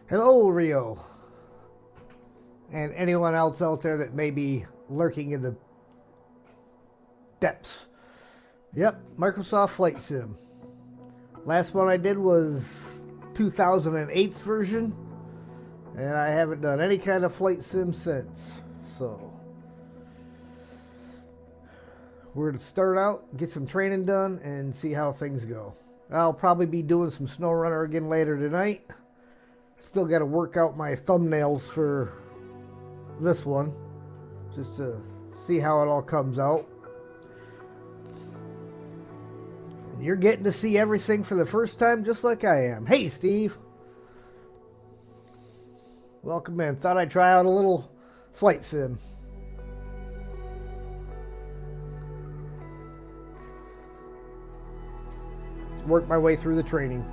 Hello, Rio. And anyone else out there that may be lurking in the depths. Yep, Microsoft Flight Sim. Last one I did was 2008's version, and I haven't done any kind of flight sim since. So we're going to start out, get some training done, and see how things go. I'll probably be doing some SnowRunner again later tonight. Still got to work out my thumbnails for this one, just to see how it all comes out. You're getting to see everything for the first time just like I am. Hey, Steve. Welcome in. Thought I'd try out a little flight sim. Work my way through the training.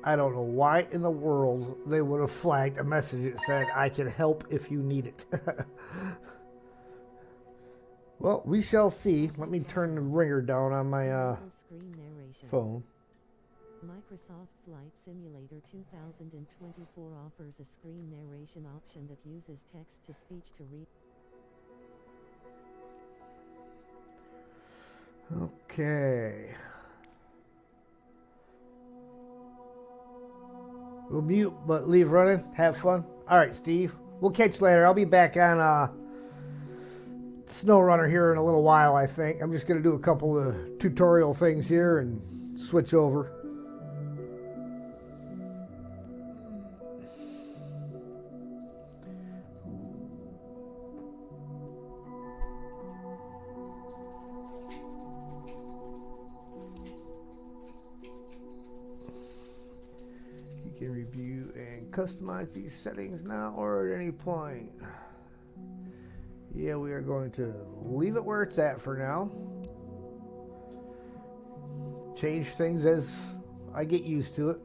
I don't know why in the world they would have flagged a message that said, I can help if you need it. Well, we shall see. Let me turn the ringer down on my phone. Microsoft Flight Simulator 2024 offers a screen narration option that uses text-to-speech to read. Okay. We'll mute, but leave running. Have fun. All right, Steve. We'll catch you later. I'll be back on SnowRunner here in a little while, I think. I'm just going to do a couple of tutorial things here and switch over. You can review and customize these settings now or at any point. Yeah, we are going to leave it where it's at for now. Change things as I get used to it.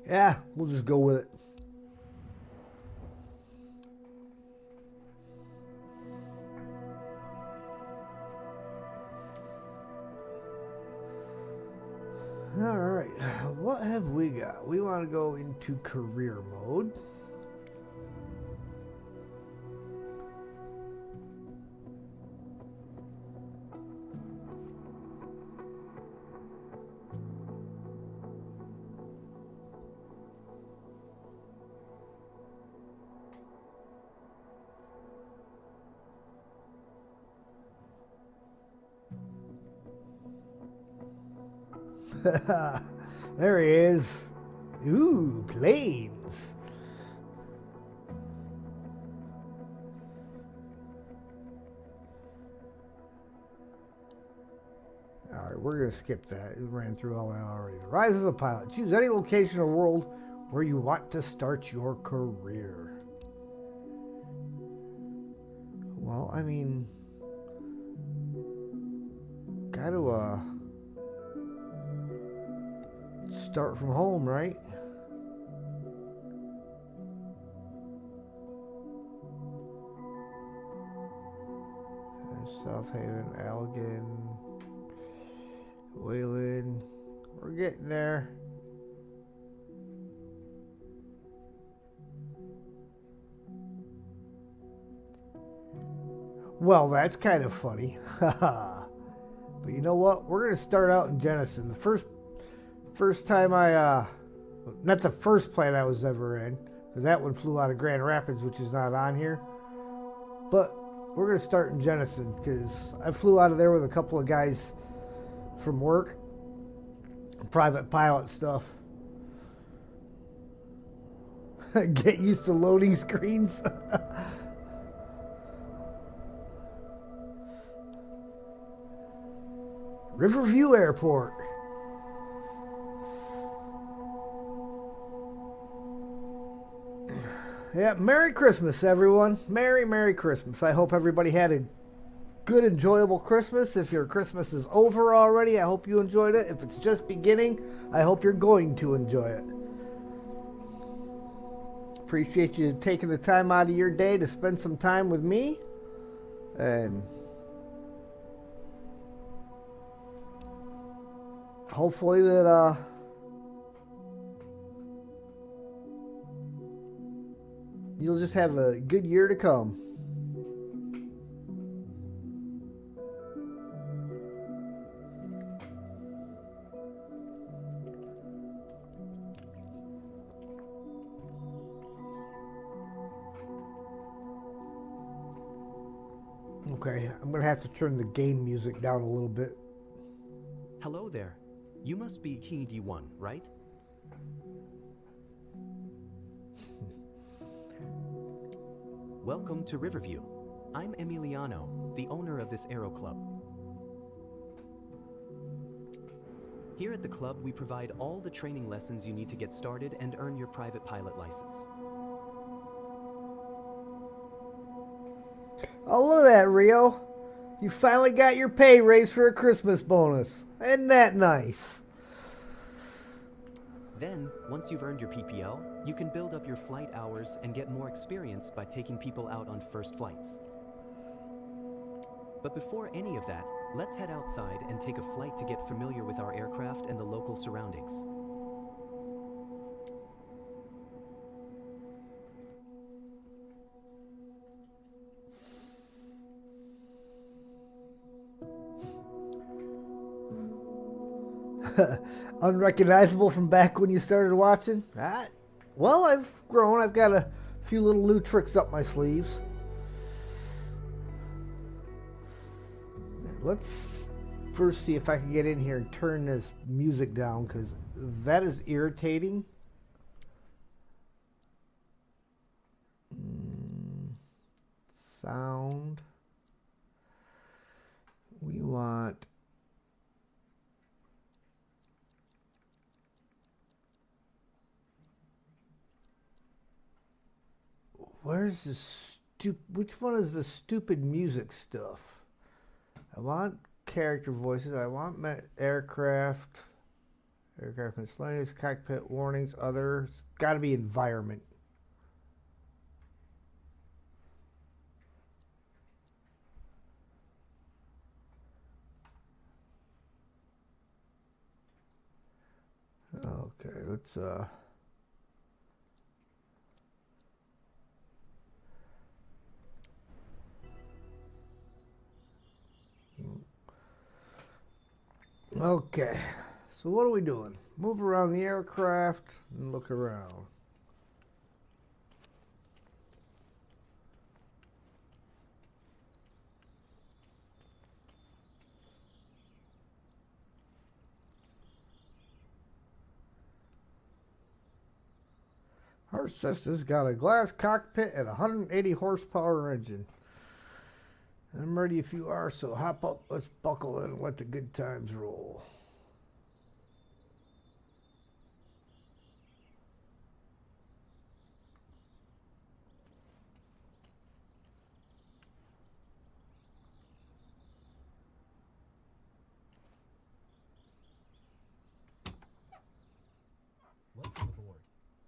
Yeah, we'll just go with it. All right, what have we got? We want to go into career mode. There he is. Ooh, planes. All right, we're going to skip that. We ran through all that already. The rise of a pilot. Choose any location or world where you want to start your career. Well, I mean, gotta start from home, right? South Haven, Allegan, Wayland. We're getting there. Well, that's kind of funny. But you know what? We're going to start out in Jenison. The first time I, not the first plane I was ever in, because that one flew out of Grand Rapids, which is not on here. But we're going to start in Jenison, because I flew out of there with a couple of guys from work, private pilot stuff. Get used to loading screens. Riverview Airport. Yeah, Merry Christmas, everyone. Merry Christmas. I hope everybody had a good, enjoyable Christmas. If your Christmas is over already, I hope you enjoyed it. If it's just beginning, I hope you're going to enjoy it. Appreciate you taking the time out of your day to spend some time with me. And hopefully that you'll just have a good year to come. Okay, I'm going to have to turn the game music down a little bit. Hello there. You must be King D1, right? Welcome to Riverview. I'm Emiliano, the owner of this Aero Club. Here at the club, we provide all the training lessons you need to get started and earn your private pilot license. Oh, look at that, Rio. You finally got your pay raise for a Christmas bonus. Isn't that nice? Then, once you've earned your PPL, you can build up your flight hours and get more experience by taking people out on first flights. But before any of that, let's head outside and take a flight to get familiar with our aircraft and the local surroundings. Unrecognizable from back when you started watching? Well, I've grown. I've got a few little new tricks up my sleeves. Let's first see if I can get in here and turn this music down, because that is irritating. Sound. We want... Where's the which one is the stupid music stuff? I want character voices. I want aircraft miscellaneous, cockpit warnings, others. Got to be environment. Okay, let's okay, so what are we doing? Move around the aircraft and look around. Our Cessna's got a glass cockpit and a 180 horsepower engine. I'm ready if you are, so hop up, let's buckle in and let the good times roll. Welcome aboard.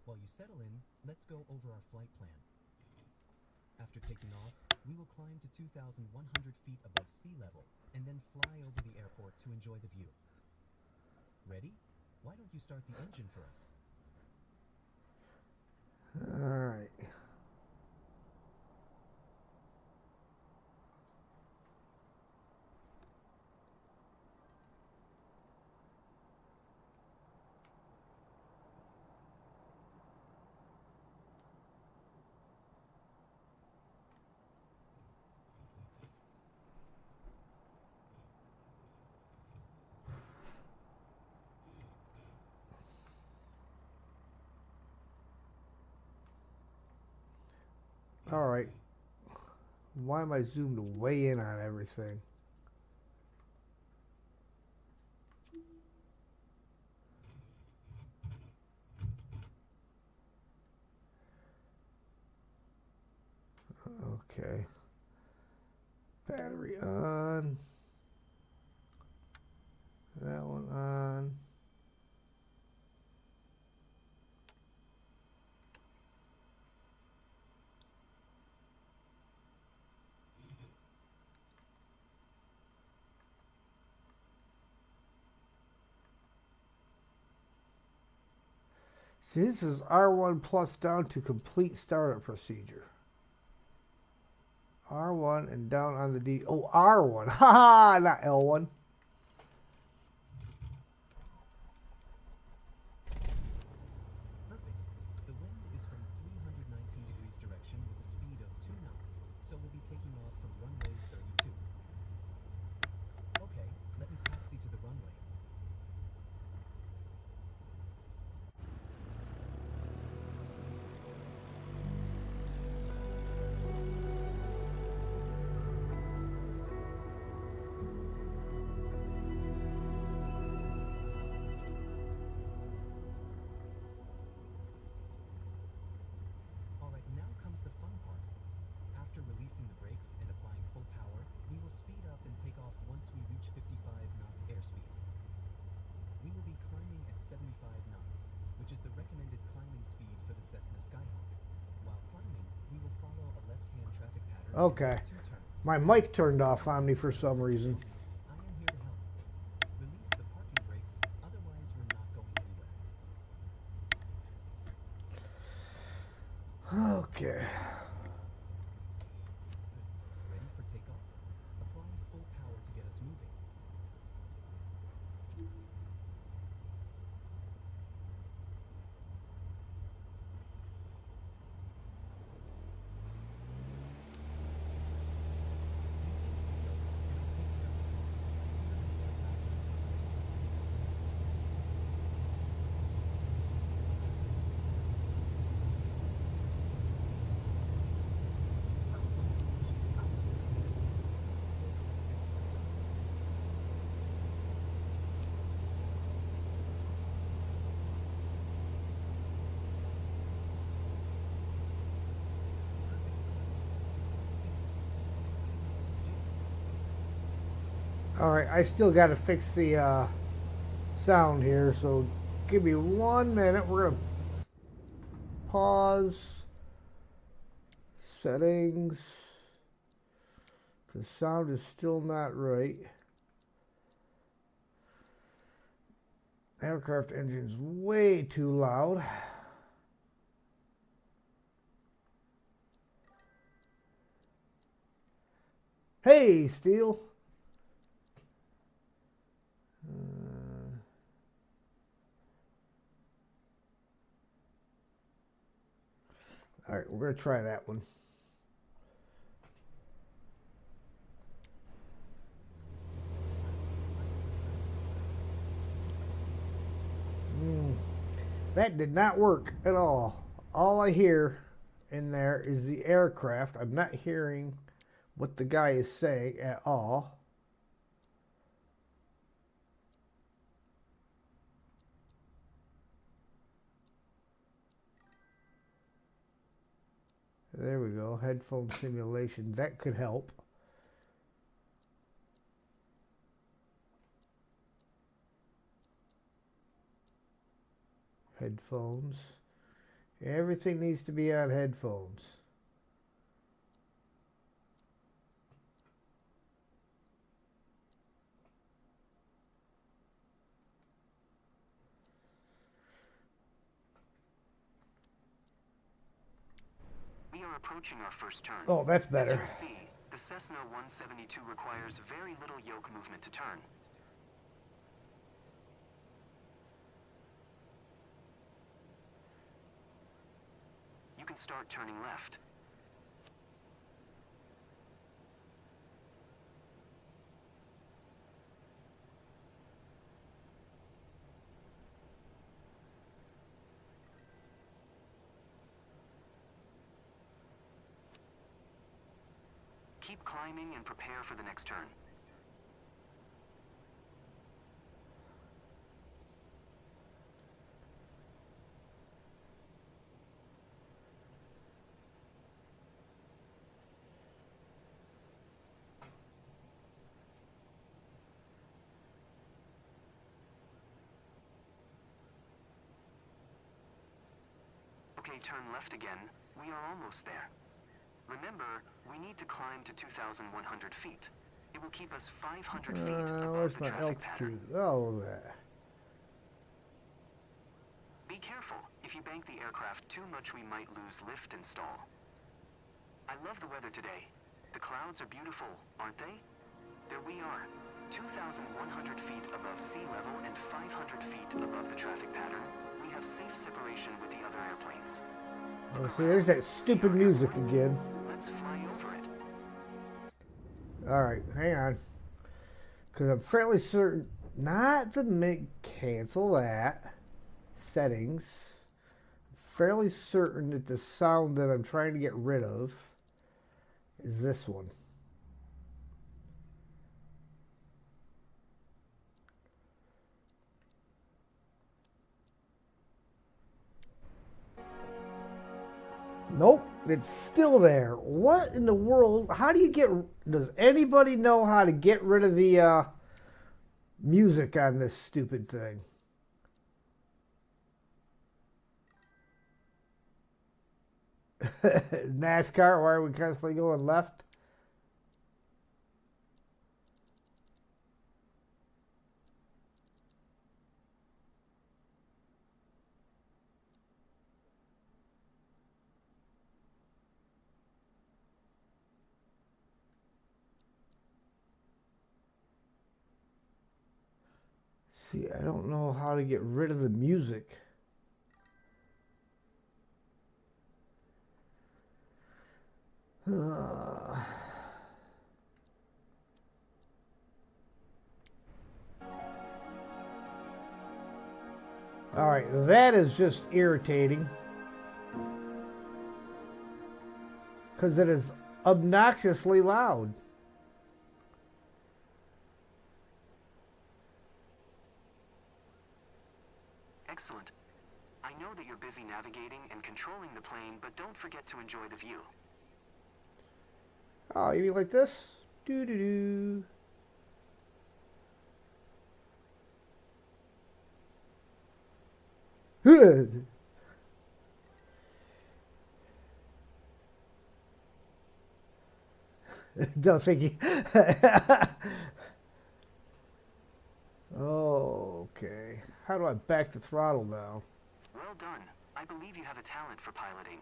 While you settle in, let's go over our flight plan. After taking off, we will climb to 2,100 feet above sea level and then fly over the airport to enjoy the view. Ready? Why don't you start the engine for us? All right. All right. Why am I zoomed way in on everything? Okay. Battery on. That one on. See, this is R1 plus down to complete startup procedure. R1 and down on the D. Oh, R1. Haha, not L1. Perfect. The wind is from 319 degrees direction with a speed of 2 knots, so we'll be taking off from runway 32. Okay, let me taxi to the runway. Alright, now comes the fun part. After releasing the brakes and applying full power, we will speed up and take off once we reach 55 knots airspeed. We will be climbing at 75 knots, which is the recommended climbing speed for the Cessna Skyhawk. While climbing, we will follow a left-hand traffic pattern and Okay. make 2 turns. My mic turned off on me for some reason. I am here to help. Release the parking brakes, otherwise we're not going anywhere. Okay. Ready for takeoff? Apply full power to get us moving. All right, I still got to fix the sound here, so give me 1 minute. We're going to pause. Settings. The sound is still not right. Aircraft engine's way too loud. Hey, Steel. All right, we're going to try that one. That did not work at all. All I hear in there is the aircraft. I'm not hearing what the guy is saying at all. There we go. Headphone simulation. That could help. Headphones. Everything needs to be on headphones. We are approaching our first turn. Oh, that's As better. you'll see, the Cessna 172 requires very little yoke movement to turn. You can start turning left. Keep climbing and prepare for the next turn. Okay, turn left again. We are almost there. Remember, we need to climb to 2,100 feet. It will keep us 500 feet above Where's the my traffic pattern. altitude? Oh, there. Be careful. If you bank the aircraft too much, we might lose lift and stall. I love the weather today. The clouds are beautiful, aren't they? There we are, 2,100 feet above sea level and 500 feet above the traffic pattern. We have safe separation with the other airplanes. Oh, see, there's that stupid music again. Let's fly over it. Alright, hang on. Because I'm fairly certain not to cancel that. Settings. I'm fairly certain that the sound that I'm trying to get rid of is this one. Nope, it's still there. What in the world? How do you get... Does anybody know how to get rid of the music on this stupid thing? NASCAR, why are we constantly going left? See, I don't know how to get rid of the music. All right, that is just irritating. Because it is obnoxiously loud. Excellent. I know that you're busy navigating and controlling the plane, but don't forget to enjoy the view. Oh, you mean like this? Doo-doo-doo. Don't think he... Okay. How do I back the throttle now? Well done. I believe you have a talent for piloting.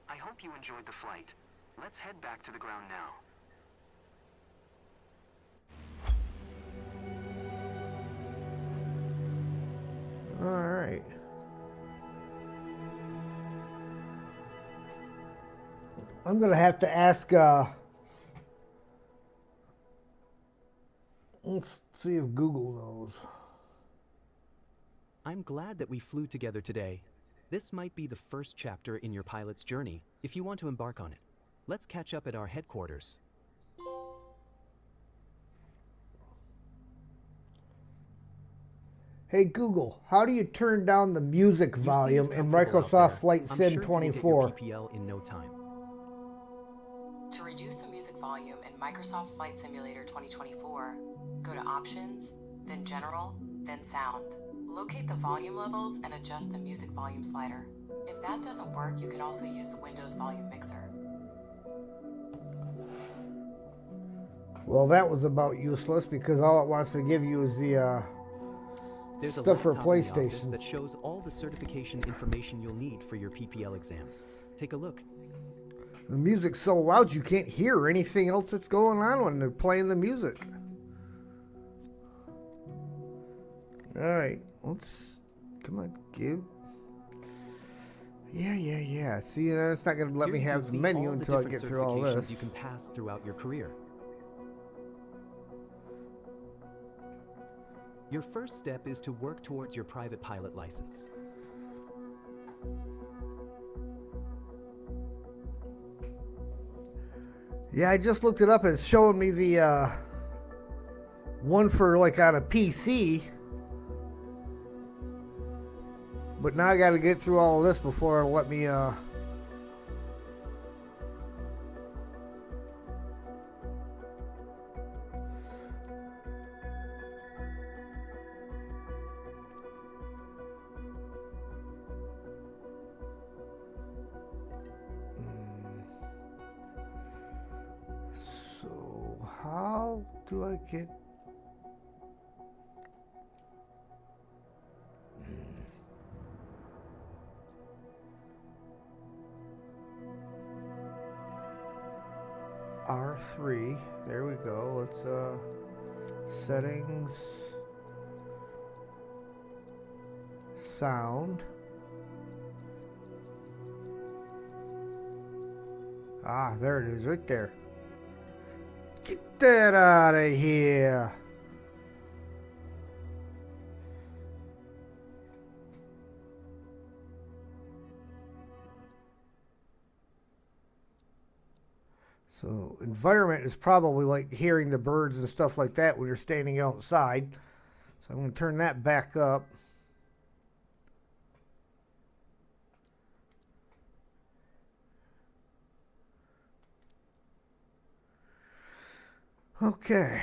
I hope you enjoyed the flight. Let's head back to the ground now. All right. I'm going to have to ask, let's see if Google knows. I'm glad that we flew together today. This might be the first chapter in your pilot's journey, if you want to embark on it. Let's catch up at our headquarters. Hey Google, how do you turn down the music volume in Microsoft Flight Sim 24? I'm sure you'll get your PPL in no time. To reduce the music volume in Microsoft Flight Simulator 2024, go to Options, then General, then Sound. Locate the volume levels and adjust the music volume slider. If that doesn't work, you can also use the Windows volume mixer. Well, that was about useless because all it wants to give you is the There's stuff for a laptop in the office PlayStation. that shows all the certification information you'll need for your PPL exam. Take a look. The music's so loud you can't hear anything else that's going on when they're playing the music. Alright, let's... Come on, give... Yeah. See, it's not going to let Here me you can have the see menu all the until I different get through all certifications this. you can pass throughout your career. Your first step is to work towards your private pilot license. Yeah, I just looked it up. It's showing me the one for like on a PC. But now I got to get through all of this before it'll let me So how do I get R3? There we go. Let's settings, sound. Ah, there it is, right there. Get that out of here. So environment is probably like hearing the birds and stuff like that when you're standing outside. So I'm going to turn that back up. Okay.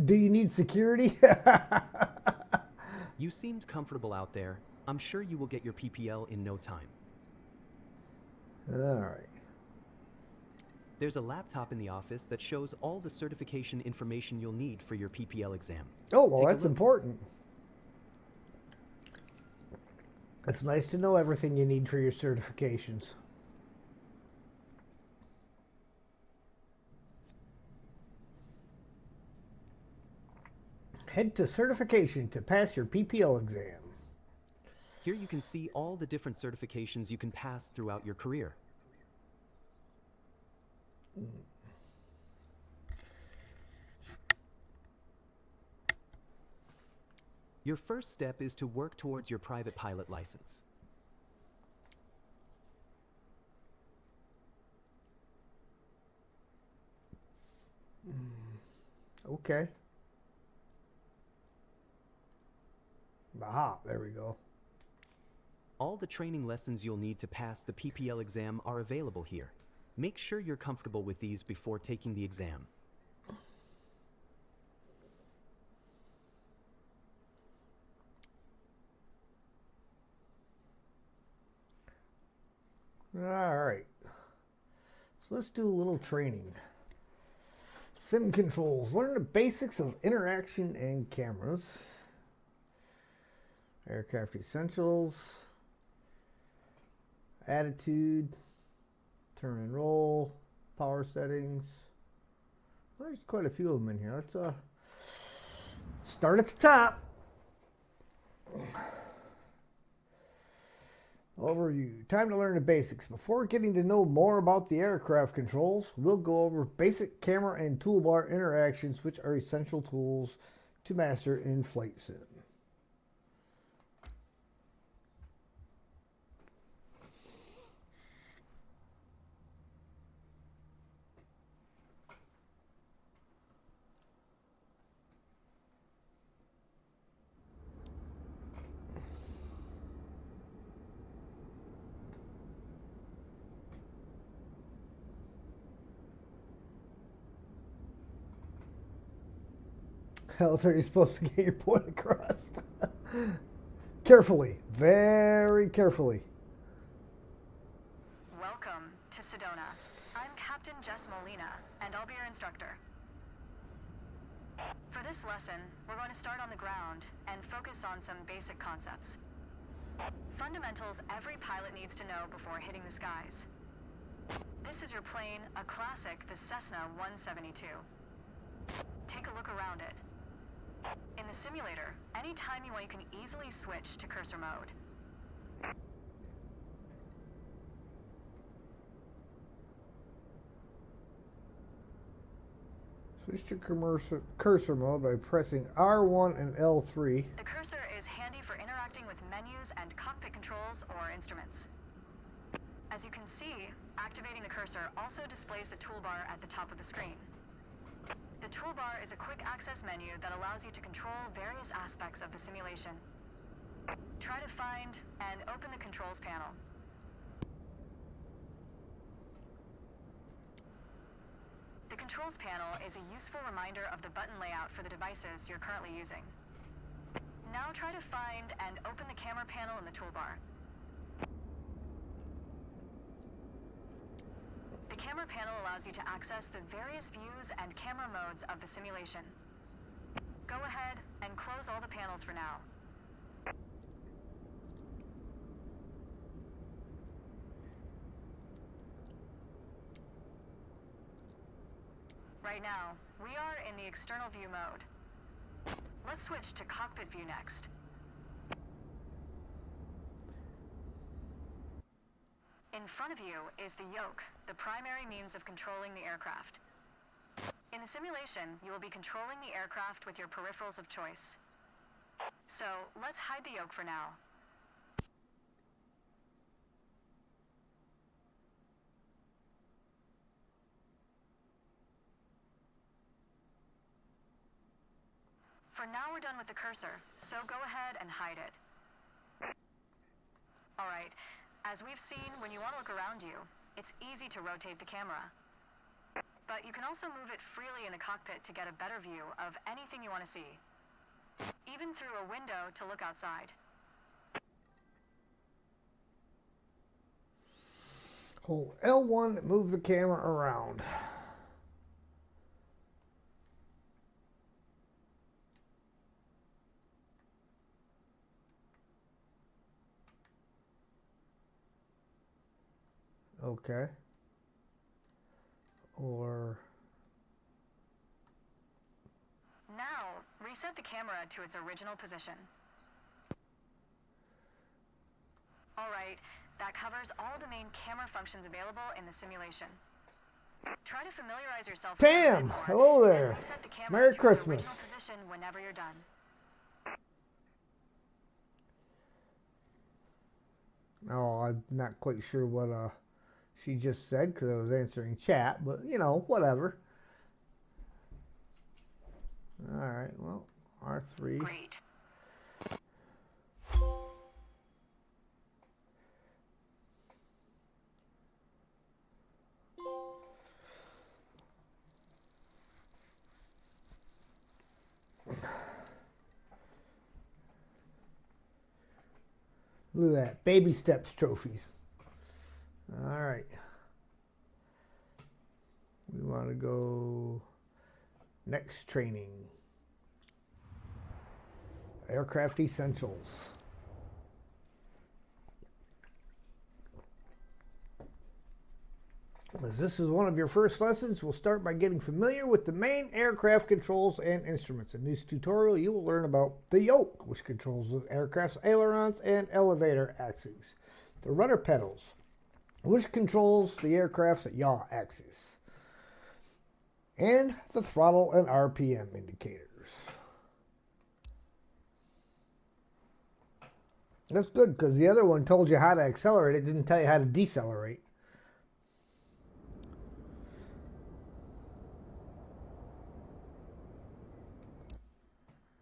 Do you need security? You seemed comfortable out there. I'm sure you will get your PPL in no time. All right. There's a laptop in the office that shows all the certification information you'll need for your PPL exam. Oh, well, Take a that's look. important. It's nice to know everything you need for your certifications. Head to certification to pass your PPL exam. Here you can see all the different certifications you can pass throughout your career. Your first step is to work towards your private pilot license. Okay. Aha, there we go. All the training lessons you'll need to pass the PPL exam are available here. Make sure you're comfortable with these before taking the exam. All right. So let's do a little training. Sim controls. Learn the basics of interaction and cameras. Aircraft essentials. Attitude. Turn and roll. Power settings. Well, there's quite a few of them in here. Let's start at the top. Overview. Time to learn the basics. Before getting to know more about the aircraft controls, we'll go over basic camera and toolbar interactions, which are essential tools to master in Flight Sim. How else are you supposed to get your point across? Carefully. Very carefully. Welcome to Sedona. I'm Captain Jess Molina, and I'll be your instructor. For this lesson, we're going to start on the ground and focus on some basic concepts. Fundamentals every pilot needs to know before hitting the skies. This is your plane, a classic, the Cessna 172. Take a look around it. In the simulator, anytime you want, you can easily switch to cursor mode. Switch to cursor mode by pressing R1 and L3. The cursor is handy for interacting with menus and cockpit controls or instruments. As you can see, activating the cursor also displays the toolbar at the top of the screen. The toolbar is a quick access menu that allows you to control various aspects of the simulation. Try to find and open the controls panel. The controls panel is a useful reminder of the button layout for the devices you're currently using. Now try to find and open the camera panel in the toolbar. The camera panel allows you to access the various views and camera modes of the simulation. Go ahead and close all the panels for now. Right now, we are in the external view mode. Let's switch to cockpit view next. In front of you is the yoke, the primary means of controlling the aircraft. In the simulation, you will be controlling the aircraft with your peripherals of choice. So, let's hide the yoke for now. For now, we're done with the cursor, so go ahead and hide it. Alright, as we've seen, when you want to look around you, it's easy to rotate the camera. But you can also move it freely in the cockpit to get a better view of anything you want to see, even through a window to look outside. Hold L1 to move the camera around. Okay. Or Now, reset the camera to its original position. Alright, that covers all the main camera functions available in the simulation. Try to familiarize yourself with it a bit Damn! more, Hello and there. reset the camera Merry to its original Christmas. position whenever you're done. Oh, I'm not quite sure what she just said because I was answering chat, but you know, whatever. All right, well, R3. Great. Look at that, baby steps trophies. All right. We want to go next training. Aircraft Essentials. As this is one of your first lessons, we'll start by getting familiar with the main aircraft controls and instruments. In this tutorial, you will learn about the yoke, which controls the aircraft's ailerons and elevator axes. The rudder pedals, which controls the aircraft's yaw axis. And the throttle and RPM indicators. That's good, because the other one told you how to accelerate, it didn't tell you how to decelerate.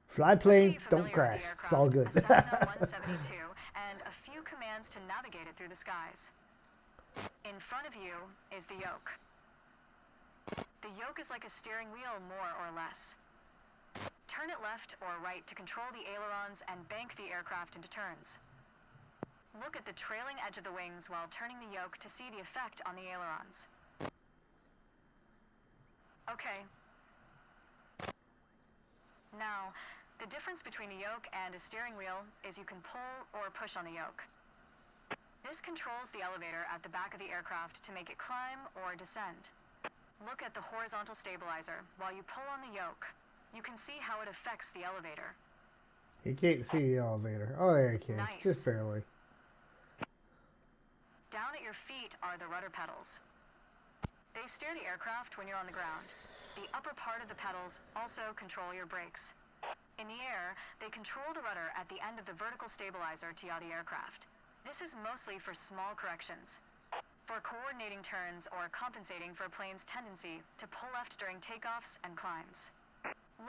Fly plane, don't crash. It's all good. A Cessna 172, and a few commands to navigate it through the skies. In front of you is the yoke. The yoke is like a steering wheel, more or less. Turn it left or right to control the ailerons and bank the aircraft into turns. Look at the trailing edge of the wings while turning the yoke to see the effect on the ailerons. Okay. Now, the difference between a yoke and a steering wheel is you can pull or push on the yoke. This controls the elevator at the back of the aircraft to make it climb or descend. Look at the horizontal stabilizer. While you pull on the yoke, you can see how it affects the elevator. You can't see the elevator. Oh, yeah, you can. Nice. Just barely. Down at your feet are the rudder pedals. They steer the aircraft when you're on the ground. The upper part of the pedals also control your brakes. In the air, they control the rudder at the end of the vertical stabilizer to yaw the aircraft. This is mostly for small corrections. For coordinating turns or compensating for a plane's tendency to pull left during takeoffs and climbs.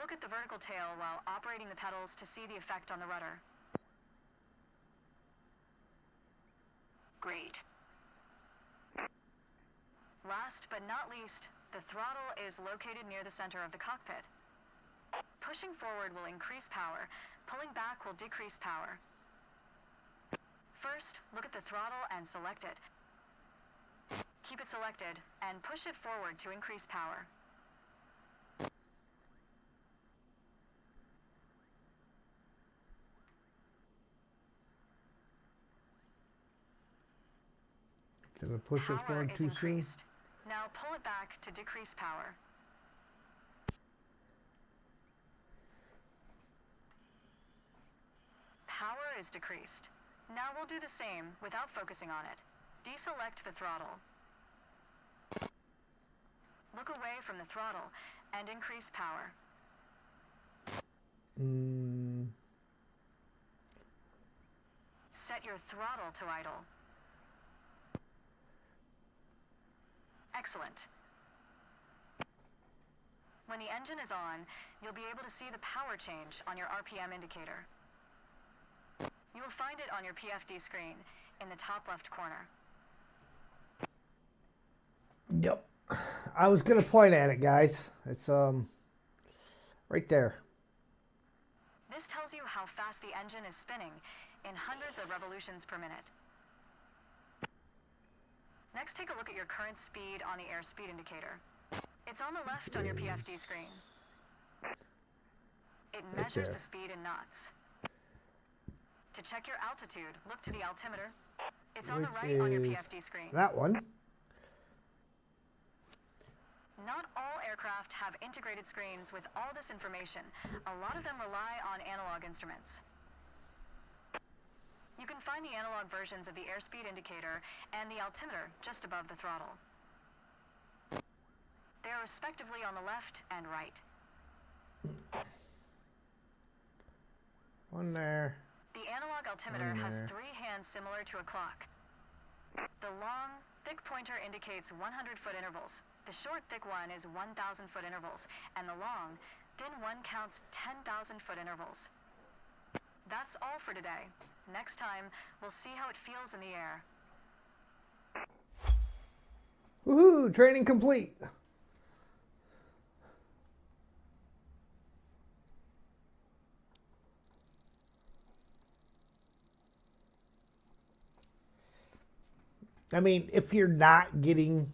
Look at the vertical tail while operating the pedals to see the effect on the rudder. Great. Last but not least, the throttle is located near the center of the cockpit. Pushing forward will increase power, pulling back will decrease power. First, look at the throttle and select it. Keep it selected and push it forward to increase power. Did I push it Power forward is too soon? increased. Now pull it back to decrease power. Power is decreased. Now we'll do the same without focusing on it. Deselect the throttle. Look away from the throttle and increase power. Set your throttle to idle. Excellent. When the engine is on, you'll be able to see the power change on your RPM indicator. You will find it on your PFD screen in the top left corner. Yep. I was gonna point at it, guys. It's right there. This tells you how fast the engine is spinning in hundreds of revolutions per minute. Next, take a look at your current speed on the airspeed indicator. It's on the left on your PFD screen. It measures the speed in knots. To check your altitude, look to the altimeter. It's on the right on your PFD screen. That one. Not all aircraft have integrated screens with all this information. A lot of them rely on analog instruments. You can find the analog versions of the airspeed indicator and the altimeter just above the throttle. They are respectively on the left and right. One there. The analog altimeter has 3 hands similar to a clock. The long, thick pointer indicates 100-foot intervals. The short, thick one is 1,000-foot intervals. And the long, thin one counts 10,000-foot intervals. That's all for today. Next time, we'll see how it feels in the air. Woohoo! Training complete. I mean, if you're not getting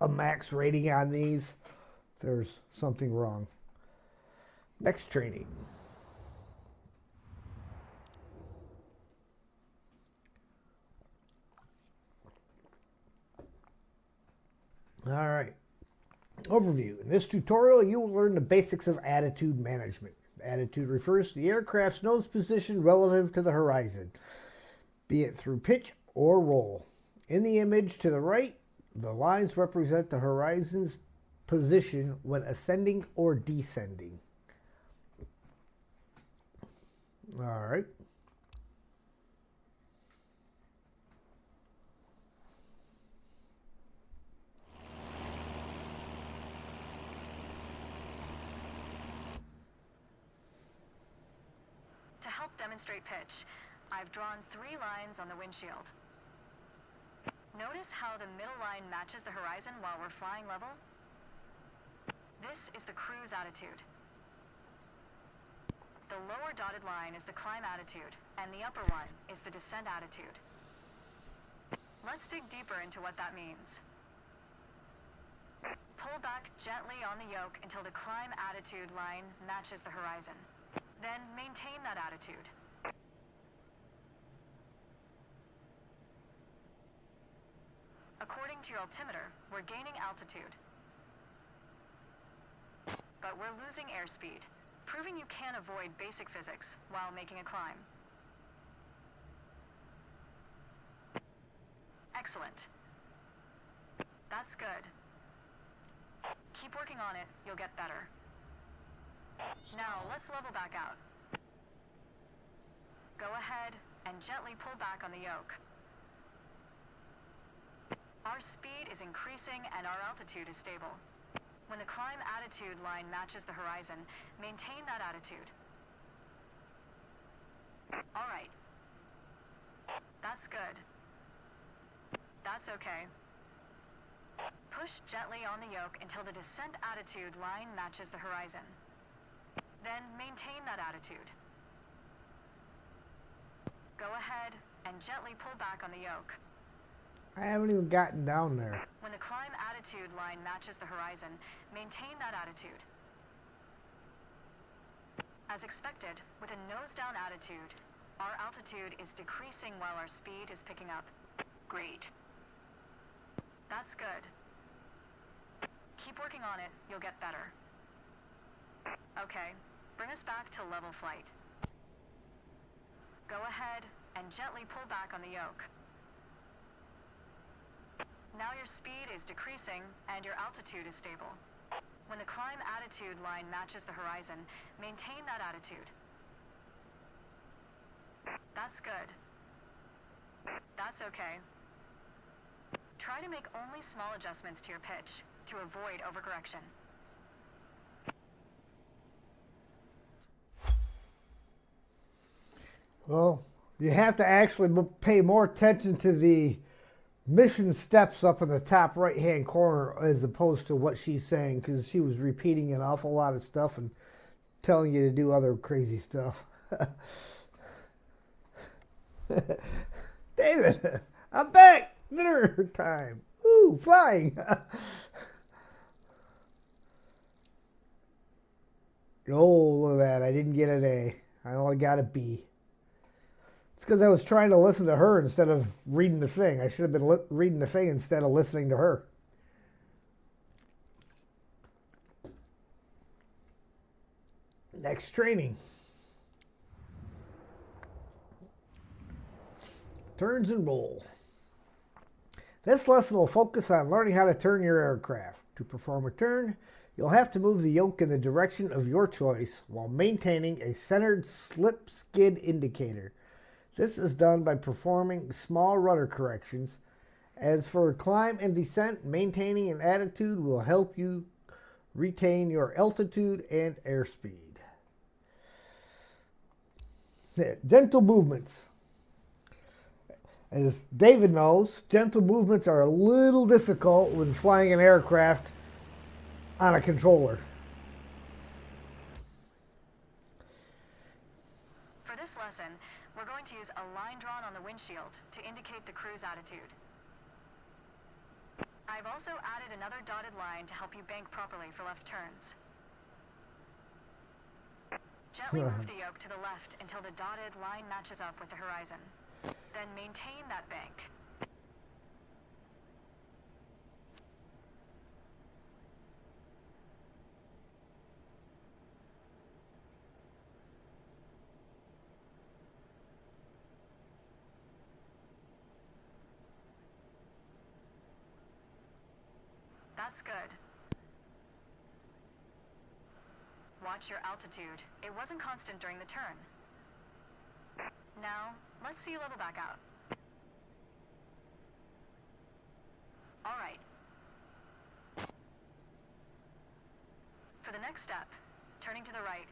a max rating on these, there's something wrong. Next training. All right. Overview. In this tutorial, you will learn the basics of attitude management. Attitude refers to the aircraft's nose position relative to the horizon, be it through pitch or roll. In the image to the right, the lines represent the horizon's position when ascending or descending. All right. To help demonstrate pitch, I've drawn 3 lines on the windshield. Notice how the middle line matches the horizon while we're flying level? This is the cruise attitude. The lower dotted line is the climb attitude, and the upper one is the descent attitude. Let's dig deeper into what that means. Pull back gently on the yoke until the climb attitude line matches the horizon. Then maintain that attitude. According to your altimeter, we're gaining altitude. But we're losing airspeed, proving you can avoid basic physics while making a climb. Excellent. That's good. Keep working on it, you'll get better. Now, let's level back out. Go ahead and gently pull back on the yoke. Our speed is increasing and our altitude is stable. When the climb attitude line matches the horizon, maintain that attitude. All right. That's good. That's okay. Push gently on the yoke until the descent attitude line matches the horizon. Then maintain that attitude. Go ahead and gently pull back on the yoke. I haven't even gotten down there. When the climb attitude line matches the horizon, maintain that attitude. As expected, with a nose-down attitude, our altitude is decreasing while our speed is picking up. Great. That's good. Keep working on it, you'll get better. Okay, bring us back to level flight. Go ahead and gently pull back on the yoke. Now your speed is decreasing and your altitude is stable. When the climb attitude line matches the horizon, maintain that attitude. That's good. That's okay. Try to make only small adjustments to your pitch to avoid overcorrection. Well, you have to actually pay more attention to the mission steps up in the top right-hand corner as opposed to what she's saying, because she was repeating an awful lot of stuff and telling you to do other crazy stuff. David, I'm back. Dinner time. Ooh, flying. Oh, look at that. I didn't get an A. I only got a B. It's because I was trying to listen to her instead of reading the thing. I should have been reading the thing instead of listening to her. Next training. Turns and roll. This lesson will focus on learning how to turn your aircraft. To perform a turn, you'll have to move the yoke in the direction of your choice while maintaining a centered slip skid indicator. This is done by performing small rudder corrections. As for climb and descent, maintaining an attitude will help you retain your altitude and airspeed. Gentle movements. As David knows, gentle movements are a little difficult when flying an aircraft on a controller. For this lesson, we're going to use a line drawn on the windshield to indicate the cruise attitude. I've also added another dotted line to help you bank properly for left turns. Gently move the yoke to the left until the dotted line matches up with the horizon. Then maintain that bank. That's good. Watch your altitude. It wasn't constant during the turn. Now, let's see you level back out. All right. For the next step, turning to the right,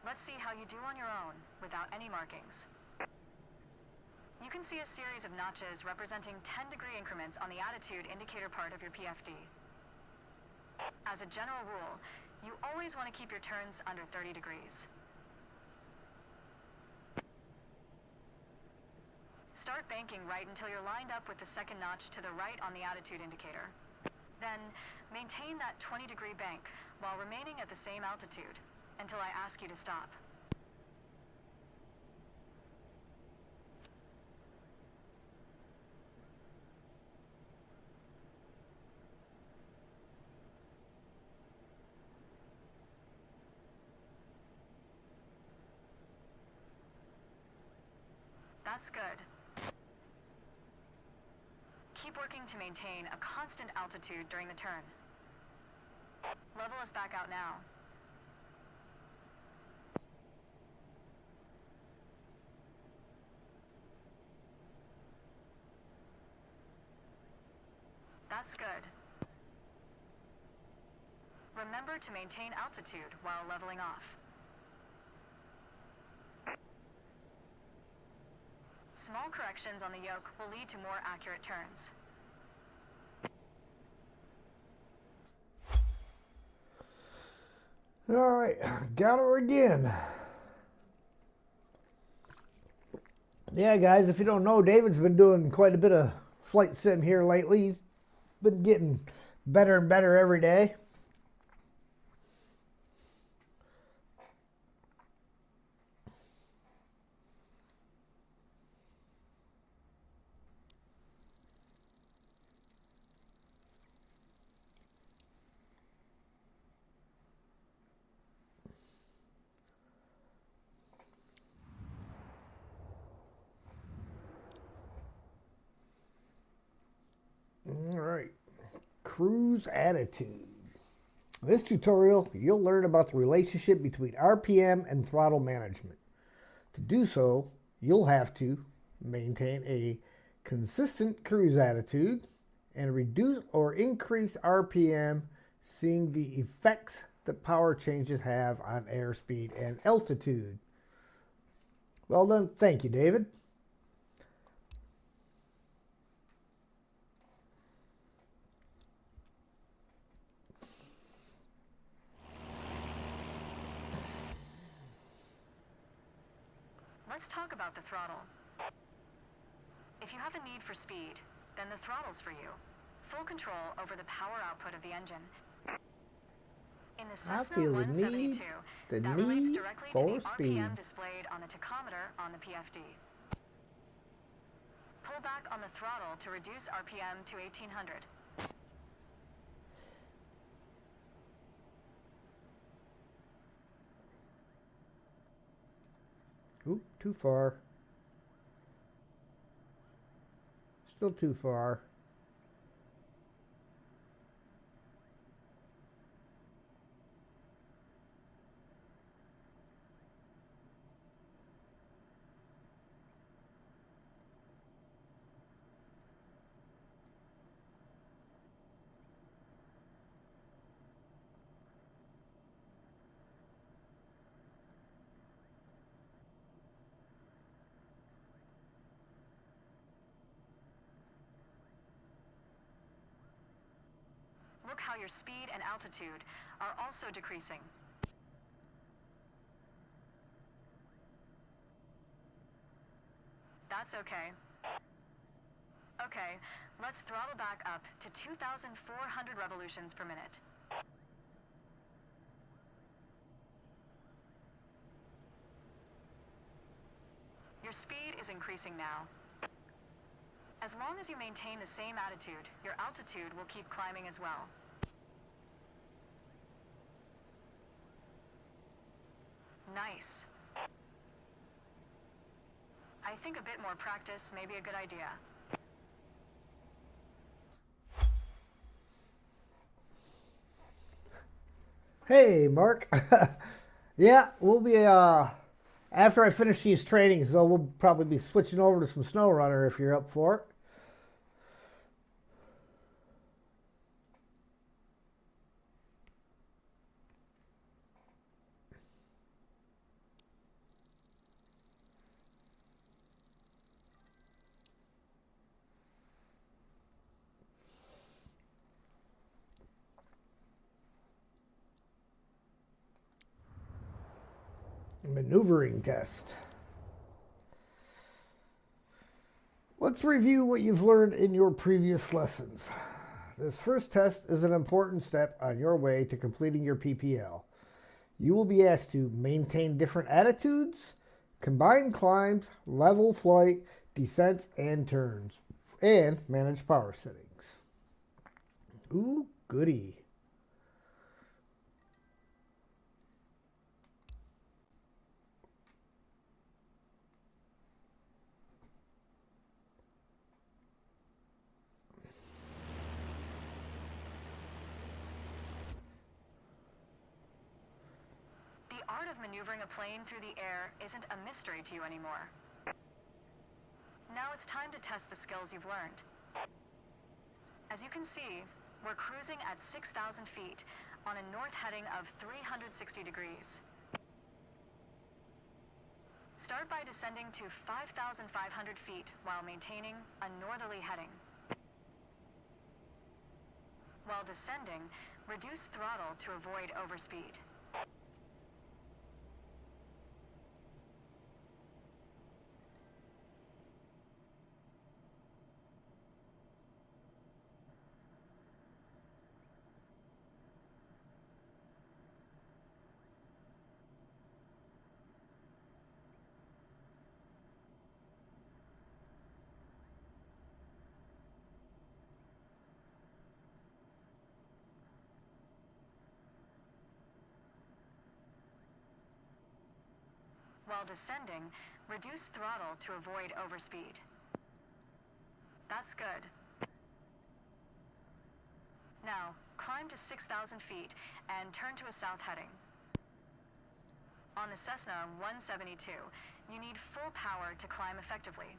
let's see how you do on your own without any markings. You can see a series of notches representing 10-degree increments on the attitude indicator part of your PFD. As a general rule, you always want to keep your turns under 30 degrees. Start banking right until you're lined up with the second notch to the right on the attitude indicator. Then, maintain that 20-degree bank while remaining at the same altitude until I ask you to stop. That's good. Keep working to maintain a constant altitude during the turn. Level us back out now. That's good. Remember to maintain altitude while leveling off. Small corrections on the yoke will lead to more accurate turns. All right, got her again. Yeah, guys, if you don't know, David's been doing quite a bit of flight sim here lately. He's been getting better and better every day. All right, cruise attitude. In this tutorial, you'll learn about the relationship between RPM and throttle management. To do so, you'll have to maintain a consistent cruise attitude and reduce or increase RPM, seeing the effects that power changes have on airspeed and altitude. Well done. Thank you, David. Let's talk about the throttle. If you have a need for speed, then the throttle's for you. Full control over the power output of the engine. In the I Cessna feel 172, the that relates need directly to for the speed. RPM displayed on the tachometer on the PFD. Pull back on the throttle to reduce RPM to 1800. Oop, too far. Still too far. Look how your speed and altitude are also decreasing. That's okay. Okay, let's throttle back up to 2,400 revolutions per minute. Your speed is increasing now. As long as you maintain the same attitude, your altitude will keep climbing as well. Nice. I think a bit more practice may be a good idea. Hey, Mark. Yeah, we'll be, after I finish these trainings, though, we'll probably be switching over to some snow runner if you're up for it. Maneuvering test. Let's review what you've learned in your previous lessons. This first test is an important step on your way to completing your PPL. You will be asked to maintain different attitudes, combine climbs, level flight, descents, and turns, and manage power settings. Ooh, goody. art of maneuvering a plane through the air isn't a mystery to you anymore. Now it's time to test the skills you've learned. As you can see, we're cruising at 6,000 feet on a north heading of 360 degrees. Start by descending to 5,500 feet while maintaining a northerly heading. While descending, reduce throttle to avoid overspeed. While descending, reduce throttle to avoid overspeed. That's good. Now, climb to 6,000 feet and turn to a south heading. On the Cessna 172, you need full power to climb effectively.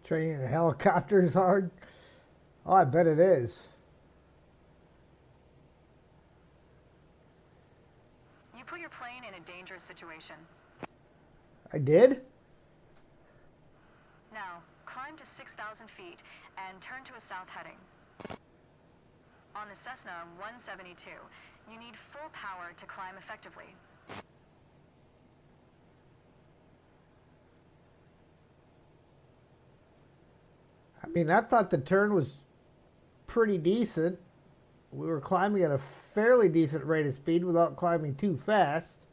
Training a helicopter is hard. Oh, I bet it is. You put your plane in a dangerous situation. I did? Now, climb to 6,000 feet and turn to a south heading. On the Cessna 172, you need full power to climb effectively. I mean, I thought the turn was pretty decent. We were climbing at a fairly decent rate of speed without climbing too fast.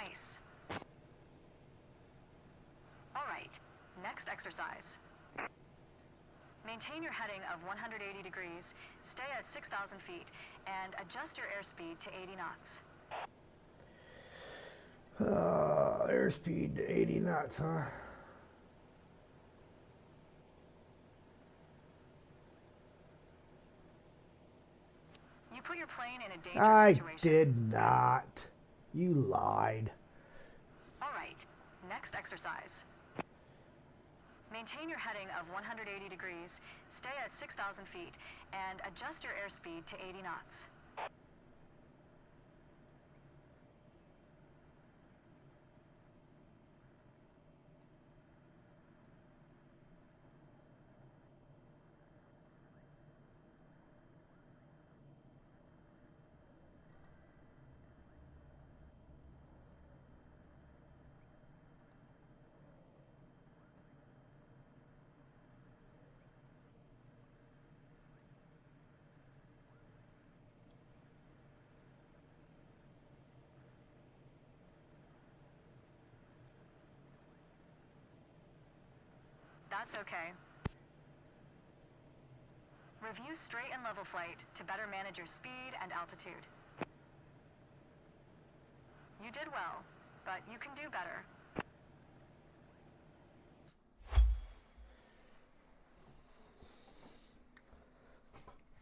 Nice. All right, next exercise. Maintain your heading of 180 degrees, stay at 6,000 feet, and adjust your airspeed to 80 knots. Airspeed to 80 knots, huh? You put your plane in a dangerous I situation. did not. You lied. All right, next exercise. Maintain your heading of 180 degrees, stay at 6,000 feet, and adjust your airspeed to 80 knots. That's okay. Review straight and level flight to better manage your speed and altitude. You did well, but you can do better.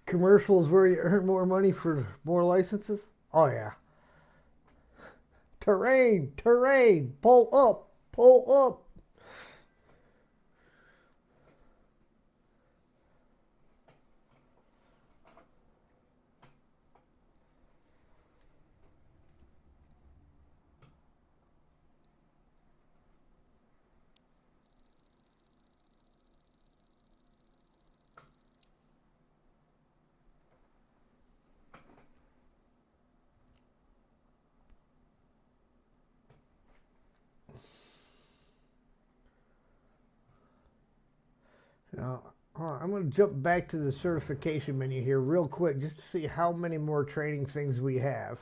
Commercials where you earn more money for more licenses? Oh, yeah. Terrain, terrain, pull up, pull up. Now, I'm going to jump back to the certification menu here real quick just to see how many more training things we have.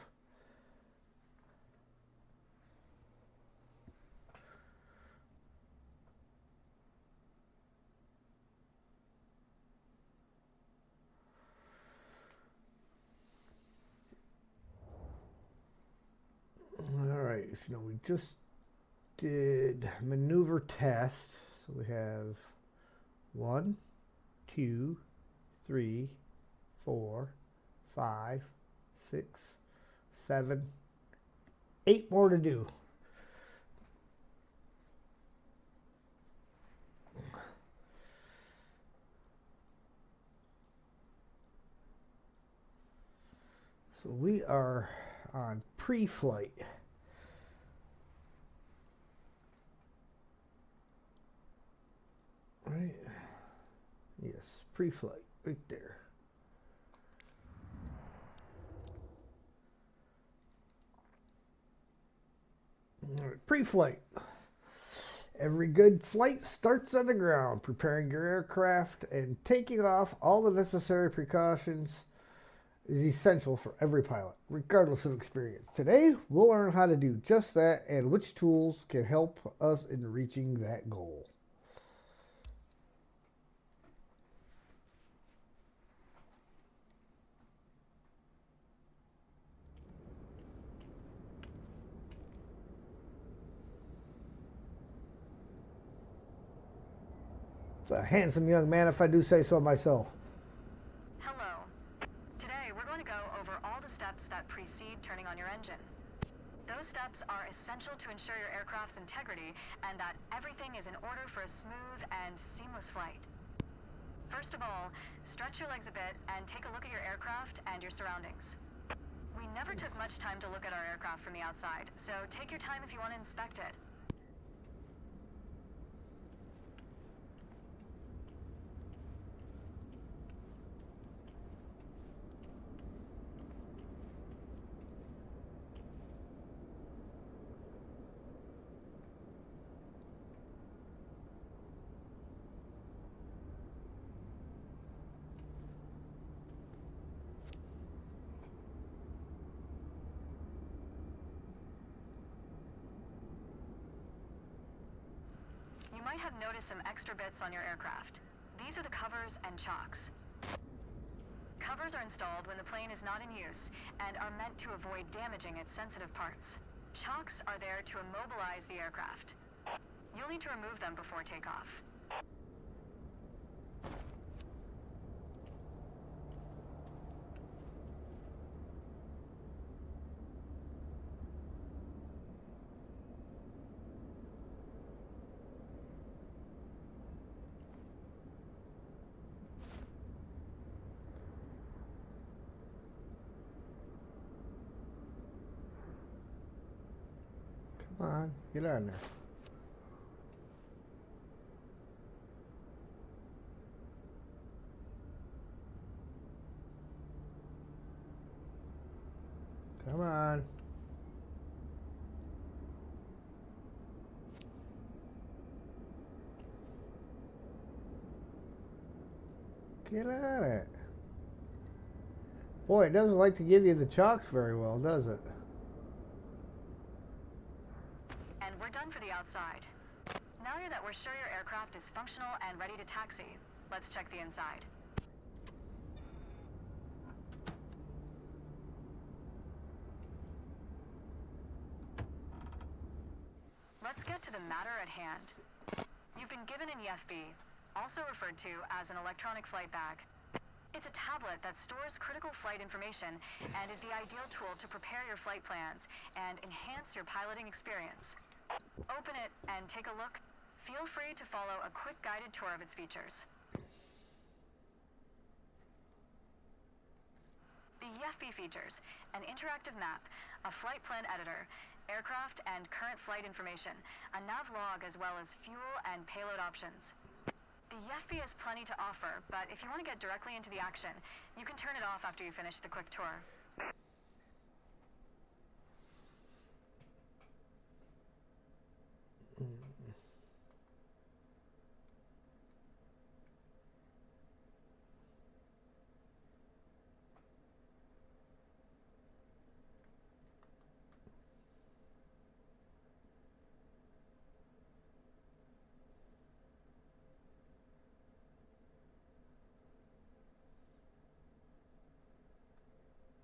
All right, so now we just did maneuver test. So we have 1, 2, 3, 4, 5, 6, 7, 8 more to do. So we are on pre-flight. Right? Yes, pre-flight, right there. All right, pre-flight. Every good flight starts on the ground, preparing your aircraft and taking off. All the necessary precautions is essential for every pilot, regardless of experience. Today, we'll learn how to do just that and which tools can help us in reaching that goal. It's a handsome young man, if I do say so myself. Hello. Today, we're going to go over all the steps that precede turning on your engine. Those steps are essential to ensure your aircraft's integrity and that everything is in order for a smooth and seamless flight. First of all, stretch your legs a bit and take a look at your aircraft and your surroundings. We never took much time to look at our aircraft from the outside, so take your time if you want to inspect it. You might have noticed some extra bits on your aircraft. These are the covers and chocks. Covers are installed when the plane is not in use and are meant to avoid damaging its sensitive parts. Chocks are there to immobilize the aircraft. You'll need to remove them before takeoff. Come on, get on there. Come on. Get on it. Boy, it doesn't like to give you the chocks very well, does it? And we're done for the outside. Now that we're sure your aircraft is functional and ready to taxi, let's check the inside. Let's get to the matter at hand. You've been given an EFB, also referred to as an electronic flight bag. It's a tablet that stores critical flight information and is the ideal tool to prepare your flight plans and enhance your piloting experience. Open it and take a look. Feel free to follow a quick guided tour of its features. The EFB features an interactive map, a flight plan editor, aircraft and current flight information, a nav log, as well as fuel and payload options. The EFB has plenty to offer, but if you want to get directly into the action, you can turn it off after you finish the quick tour.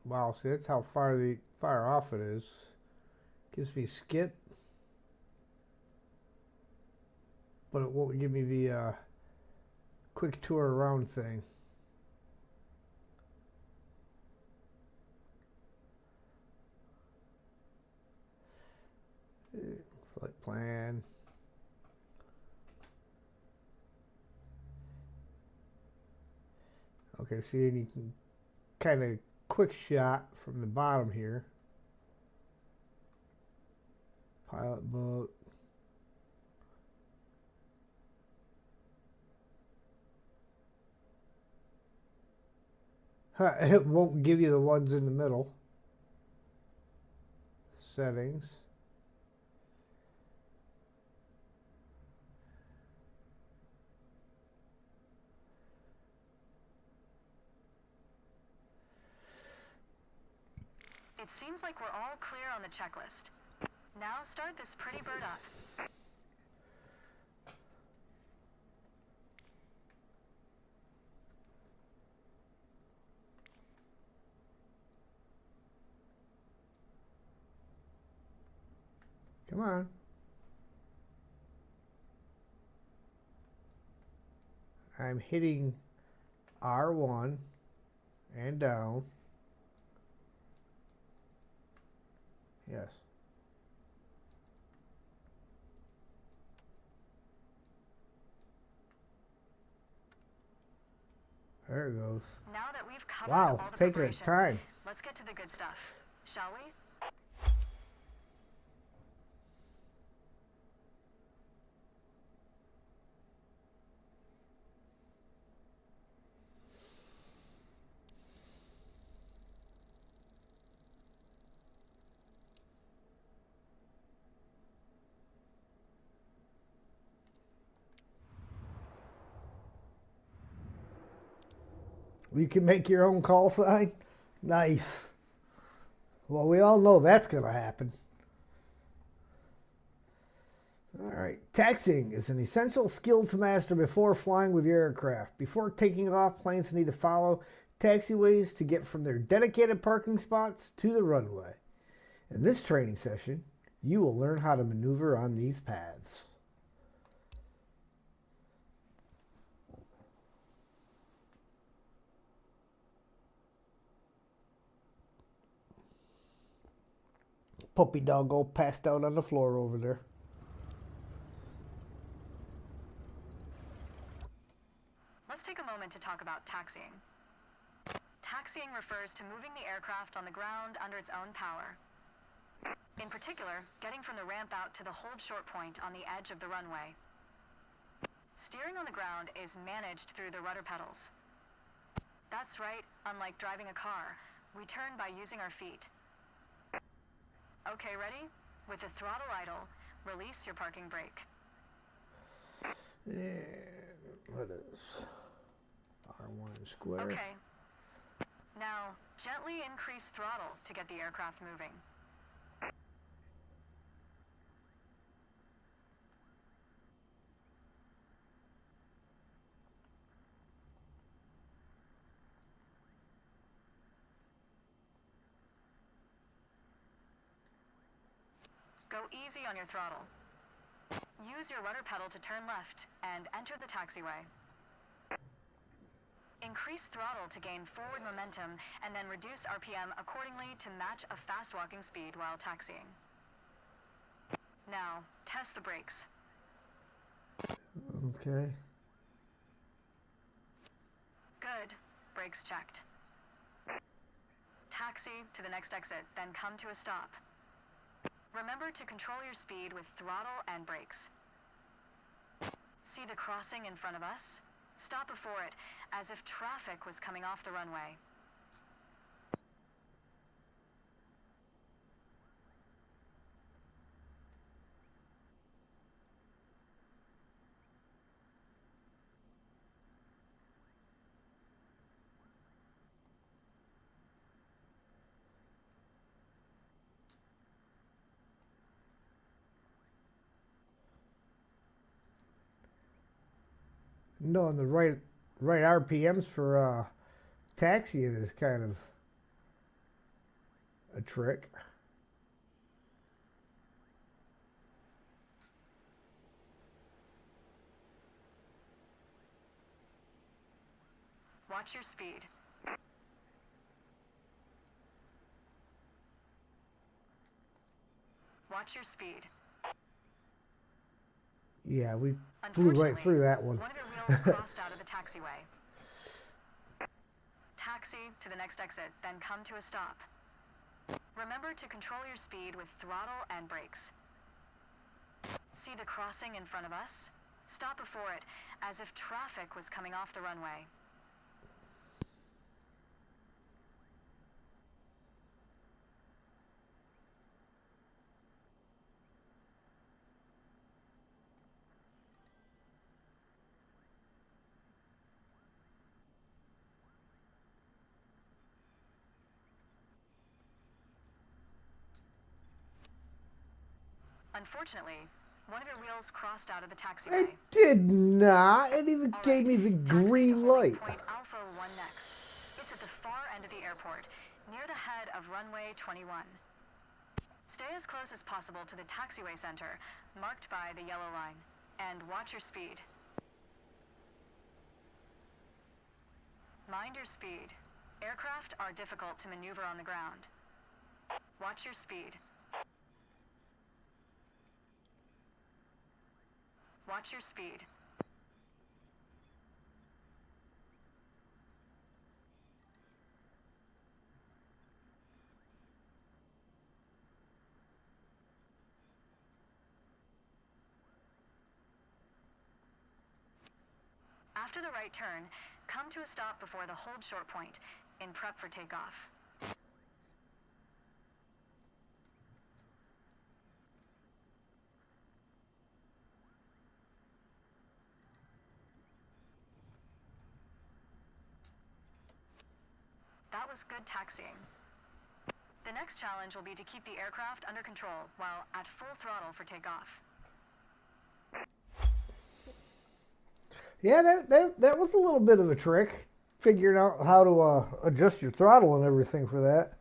Wow, see, that's how far off it is. Gives me skip, but it won't give me the quick tour around thing. Flight plan. Okay, see, and you can kind of quick shot from the bottom here. Pilot book. It won't give you the ones in the middle. Settings. It seems like we're all clear on the checklist. Now start this pretty bird up. Come on. I'm hitting R1 and down. Yes. There it goes. Now that we've covered Wow, all the taking its preparations, time. let's get to the good stuff, shall we? You can make your own call sign? Nice. Well, we all know that's going to happen. All right. Taxiing is an essential skill to master before flying with your aircraft. Before taking off, planes need to follow taxiways to get from their dedicated parking spots to the runway. In this training session, you will learn how to maneuver on these paths. Puppy dog all passed out on the floor over there. Let's take a moment to talk about taxiing. Taxiing refers to moving the aircraft on the ground under its own power. In particular, getting from the ramp out to the hold short point on the edge of the runway. Steering on the ground is managed through the rudder pedals. That's right, unlike driving a car, we turn by using our feet. Okay, ready? With the throttle idle, release your parking brake. What is R1 square? Okay. Now, gently increase throttle to get the aircraft moving. Go easy on your throttle. Use your rudder pedal to turn left and enter the taxiway. Increase throttle to gain forward momentum and then reduce RPM accordingly to match a fast walking speed while taxiing. Now, test the brakes. Okay. Good. Brakes checked. Taxi to the next exit, then come to a stop. Remember to control your speed with throttle and brakes. See the crossing in front of us? Stop before it, as if traffic was coming off the runway. Knowing the right RPMs for taxiing is kind of a trick. Watch your speed. Watch your speed. Yeah, we flew right through that one. One of your wheels crossed out of the taxiway. Taxi to the next exit, then come to a stop. Remember to control your speed with throttle and brakes. See the crossing in front of us? Stop before it, as if traffic was coming off the runway. Unfortunately, one of your wheels crossed out of the taxiway. It did not. It even gave me the green light. Point Alpha 1 next. It's at the far end of the airport, near the head of runway 21. Stay as close as possible to the taxiway center, marked by the yellow line, and watch your speed. Mind your speed. Aircraft are difficult to maneuver on the ground. Watch your speed. Watch your speed. After the right turn, come to a stop before the hold short point, in prep for takeoff. That was good taxiing. The next challenge will be to keep the aircraft under control while at full throttle for takeoff. Yeah, that was a little bit of a trick, figuring out how to adjust your throttle and everything for that.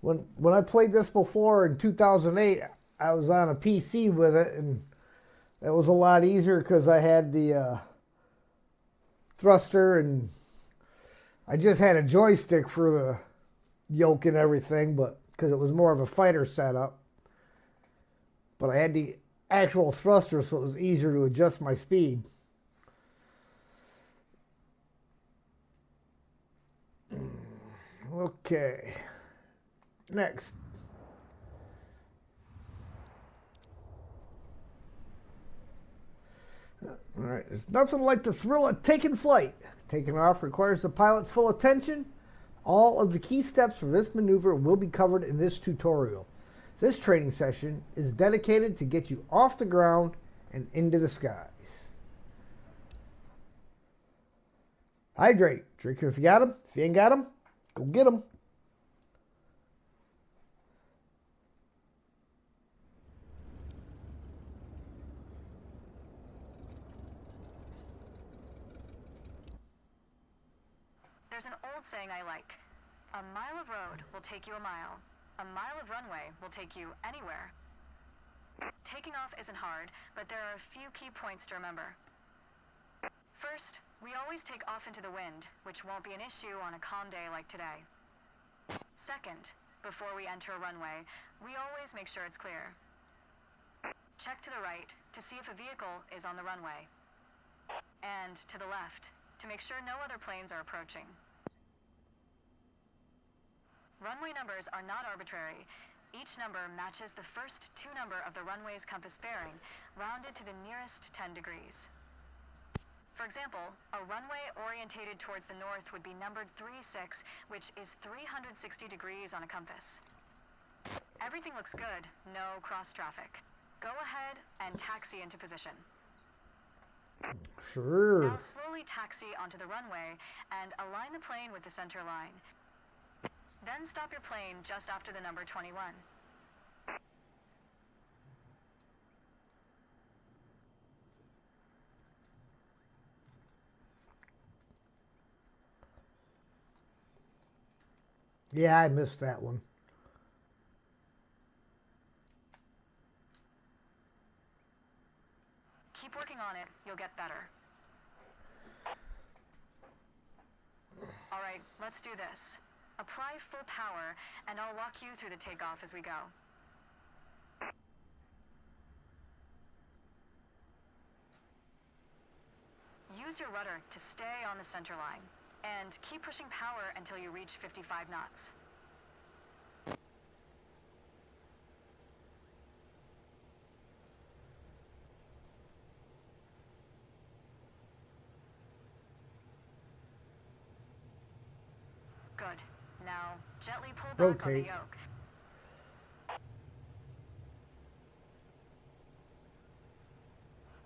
When I played this before in 2008, I was on a PC with it, and that was a lot easier because I had the thruster, and I just had a joystick for the yoke and everything, but because it was more of a fighter setup. But I had the actual thruster, so it was easier to adjust my speed. Okay, next. All right, there's nothing like the thrill of taking flight. Taking off requires the pilot's full attention. All of the key steps for this maneuver will be covered in this tutorial. This training session is dedicated to get you off the ground and into the skies. Hydrate. Drink if you got them. If you ain't got them, go get them. There's an old saying I like. A mile of road will take you a mile. A mile of runway will take you anywhere. Taking off isn't hard, but there are a few key points to remember. First, we always take off into the wind, which won't be an issue on a calm day like today. Second, before we enter a runway, we always make sure it's clear. Check to the right to see if a vehicle is on the runway. And to the left to make sure no other planes are approaching. Runway numbers are not arbitrary. Each number matches the first two number of the runway's compass bearing, rounded to the nearest 10 degrees. For example, a runway orientated towards the north would be numbered 36, which is 360 degrees on a compass. Everything looks good, no cross traffic. Go ahead and taxi into position. Sure. Now slowly taxi onto the runway and align the plane with the center line. Then stop your plane just after the number 21. Yeah, I missed that one. Keep working on it, you'll get better. Alright, let's do this. Apply full power, and I'll walk you through the takeoff as we go. Use your rudder to stay on the center line, and keep pushing power until you reach 55 knots. Good. Now, gently pull back on the Rotate. yoke.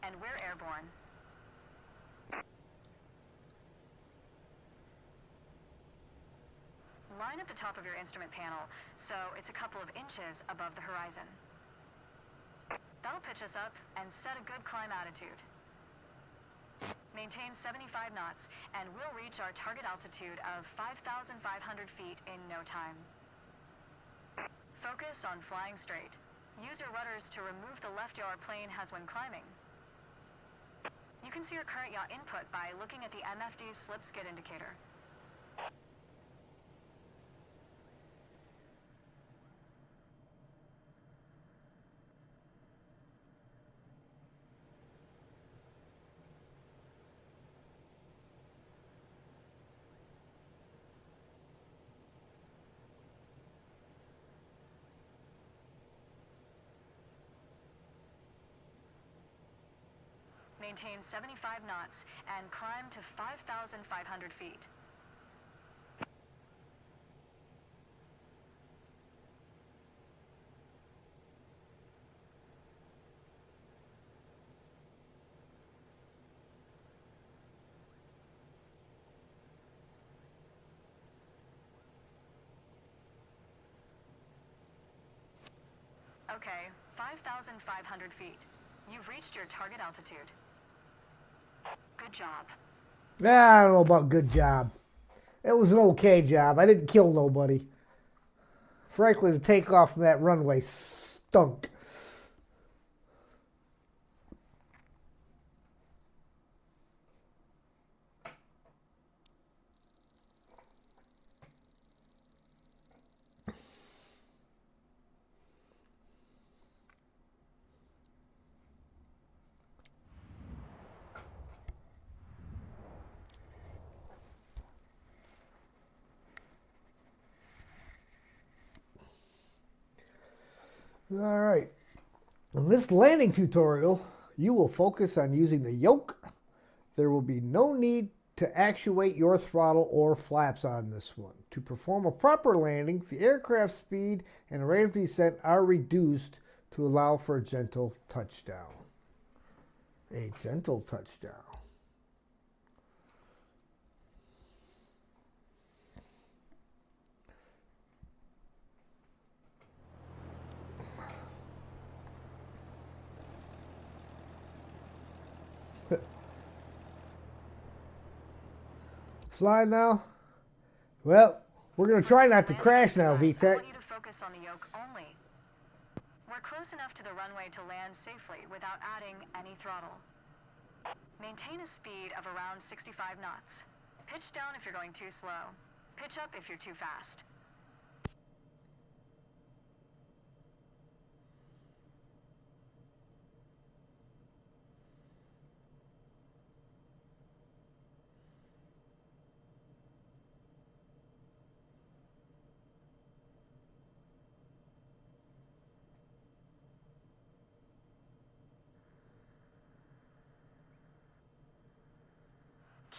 And we're airborne. Line at the top of your instrument panel, so it's a couple of inches above the horizon. That'll pitch us up and set a good climb attitude. Maintain 75 knots, and we'll reach our target altitude of 5,500 feet in no time. Focus on flying straight. Use your rudders to remove the left yaw our plane has when climbing. You can see your current yaw input by looking at the MFD slip skid indicator. Maintain 75 knots and climb to 5,500 feet. Okay, 5,500 feet. You've reached your target altitude. Good job. I don't know about good job. It was an okay job. I didn't kill nobody. Frankly, the takeoff from that runway stunk. All right. In this landing tutorial, you will focus on using the yoke. There will be no need to actuate your throttle or flaps on this one. To perform a proper landing, the aircraft speed and rate of descent are reduced to allow for a gentle touchdown. A gentle touchdown. Fly now? Well, we're going to try not to crash now, I VTech. want you to focus on the yoke only. We're close enough to the runway to land safely without adding any throttle. Maintain a speed of around 65 knots. Pitch down if you're going too slow. Pitch up if you're too fast.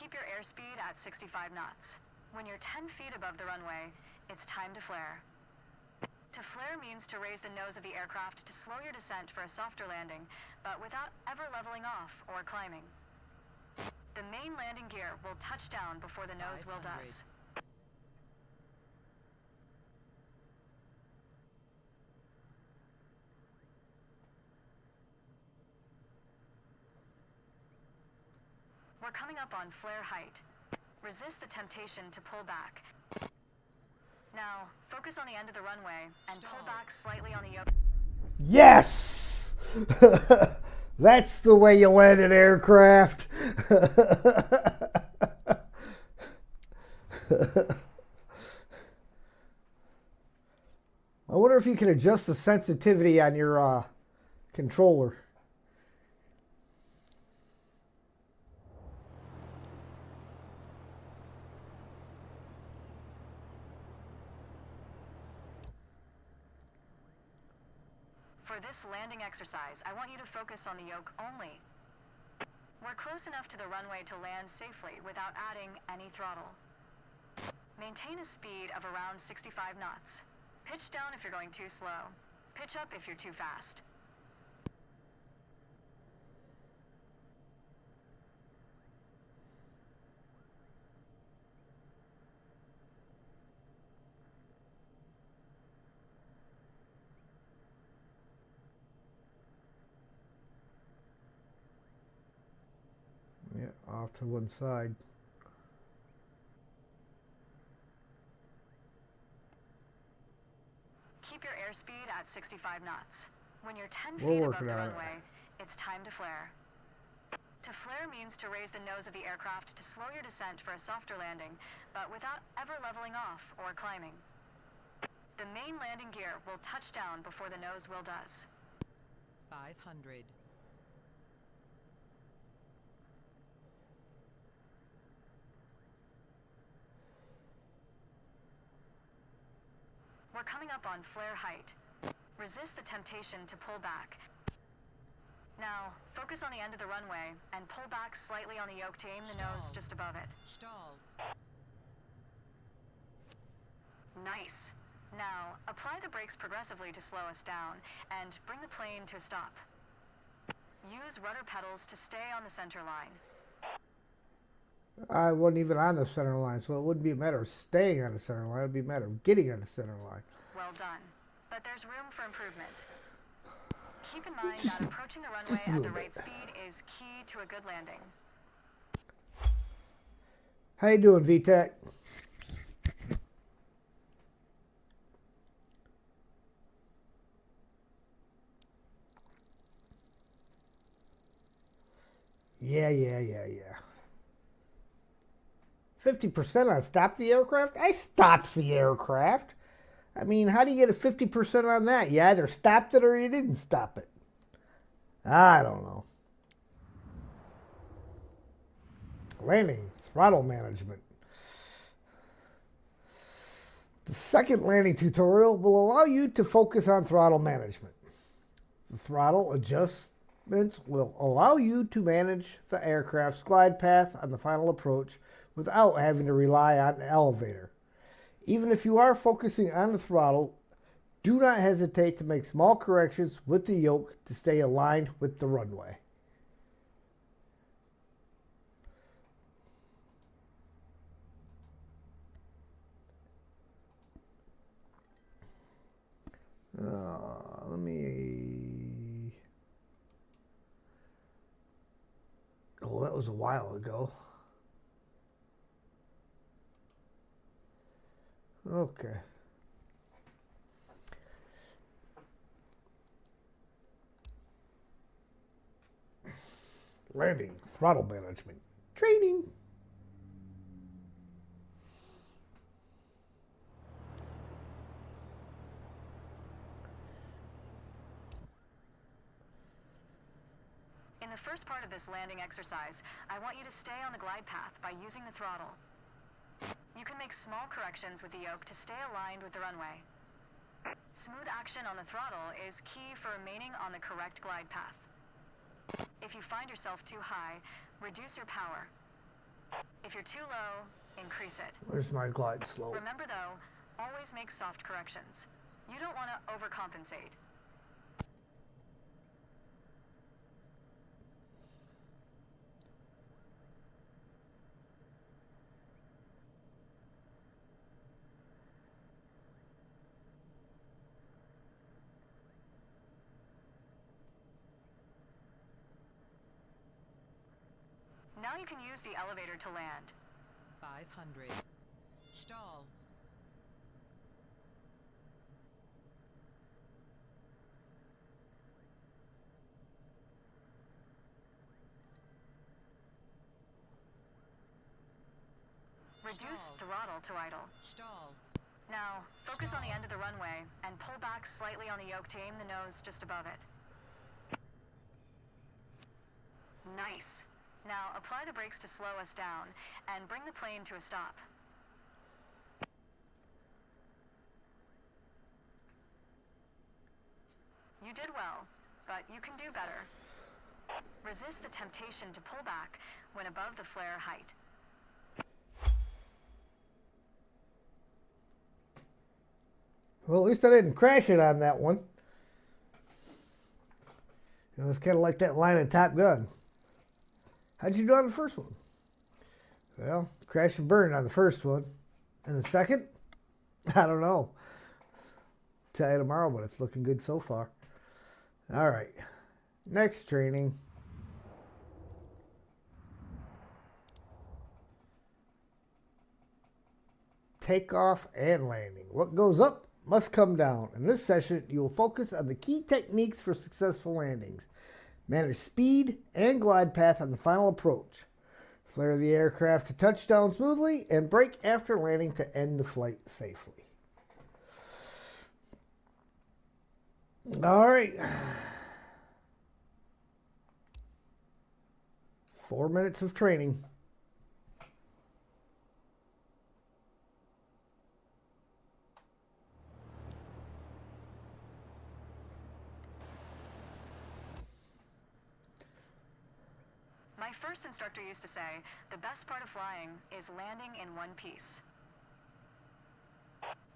Keep your airspeed at 65 knots. When you're 10 feet above the runway, it's time to flare. To flare means to raise the nose of the aircraft to slow your descent for a softer landing, but without ever leveling off or climbing. The main landing gear will touch down before the nose wheel does. We're coming up on flare height. Resist the temptation to pull back. Now, focus on the end of the runway and pull back slightly on the yoke. Yes! That's the way you land an aircraft. I wonder if you can adjust the sensitivity on your controller. For this landing exercise, I want you to focus on the yoke only. We're close enough to the runway to land safely without adding any throttle. Maintain a speed of around 65 knots. Pitch down if you're going too slow. Pitch up if you're too fast. Yeah, off to one side. Keep your airspeed at 65 knots. When you're 10 We're feet above working the on it. runway, it's time to flare. To flare means to raise the nose of the aircraft to slow your descent for a softer landing, but without ever leveling off or climbing. The main landing gear will touch down before the nose wheel does. 500. We're coming up on flare height. Resist the temptation to pull back. Now, focus on the end of the runway and pull back slightly on the yoke to aim the nose Stall. just above it. Stall. Nice. Now, apply the brakes progressively to slow us down and bring the plane to a stop. Use rudder pedals to stay on the center line. I wasn't even on the center line, so it wouldn't be a matter of staying on the center line. It would be a matter of getting on the center line. Well done. But there's room for improvement. Keep in mind that approaching the runway a at the little right bit. speed is key to a good landing. How you doing, VTech? Yeah. 50% on stop the aircraft? I stopped the aircraft. I mean, how do you get a 50% on that? You either stopped it or you didn't stop it. I don't know. Landing, throttle management. The second landing tutorial will allow you to focus on throttle management. The throttle adjustments will allow you to manage the aircraft's glide path on the final approach without having to rely on an elevator. Even if you are focusing on the throttle, do not hesitate to make small corrections with the yoke to stay aligned with the runway. Let me... Oh, that was a while ago. Okay. Landing, throttle management, training. In the first part of this landing exercise, I want you to stay on the glide path by using the throttle. You can make small corrections with the yoke to stay aligned with the runway. Smooth action on the throttle is key for remaining on the correct glide path. If you find yourself too high, reduce your power. If you're too low, increase it. Where's my glide slope? Remember though, always make soft corrections. You don't want to overcompensate. Now you can use the elevator to land. 500. Stall. Reduce Stall. throttle to idle. Stall. Now, focus on the end of the runway and pull back slightly on the yoke to aim the nose just above it. Nice. Now, apply the brakes to slow us down and bring the plane to a stop. You did well, but you can do better. Resist the temptation to pull back when above the flare height. Well, at least I didn't crash it on that one. It was kind of like that line in Top Gun. How'd you do on the first one? Well, crash and burn on the first one. And the second? I don't know. Tell you tomorrow, but it's looking good so far. All right. Next training. Takeoff and landing. What goes up must come down. In this session, you will focus on the key techniques for successful landings. Manage speed and glide path on the final approach. Flare the aircraft to touchdown smoothly and brake after landing to end the flight safely. All right. 4 minutes of training. My first instructor used to say, the best part of flying is landing in one piece.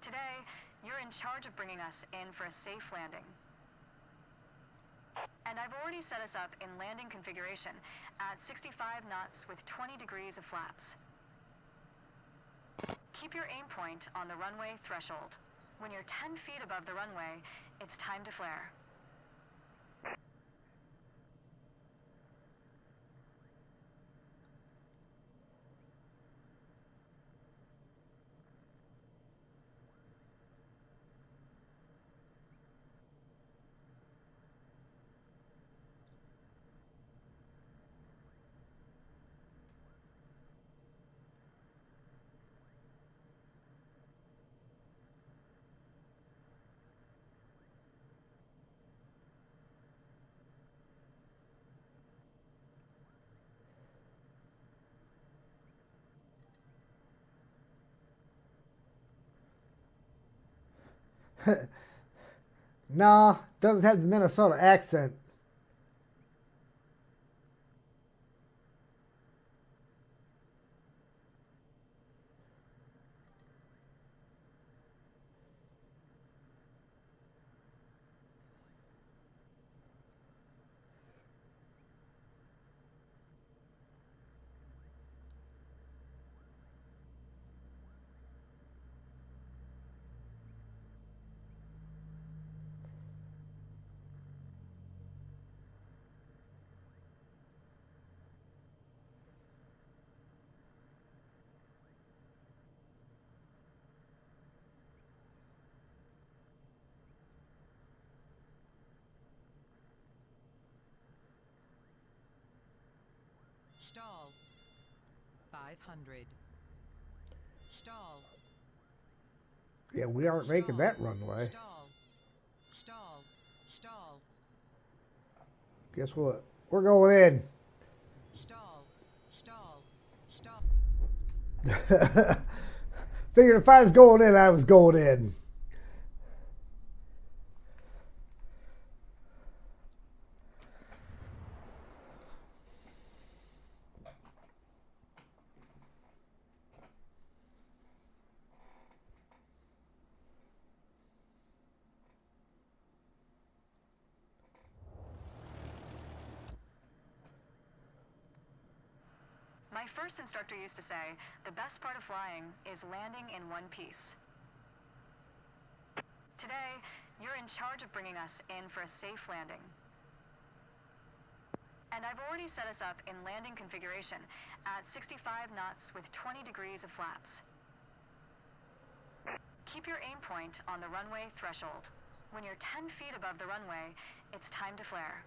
Today, you're in charge of bringing us in for a safe landing. And I've already set us up in landing configuration at 65 knots with 20 degrees of flaps. Keep your aim point on the runway threshold. When you're 10 feet above the runway, it's time to flare. Nah, doesn't have the Minnesota accent. Stall. 500. Stall. Yeah, we aren't making that runway. Stall. Stall. Stall. Guess what? We're going in. Stall. Stall. Stall. Figured if I was going in, I was going in. My first instructor used to say, the best part of flying is landing in one piece. Today, you're in charge of bringing us in for a safe landing. And I've already set us up in landing configuration at 65 knots with 20 degrees of flaps. Keep your aim point on the runway threshold. When you're 10 feet above the runway, it's time to flare.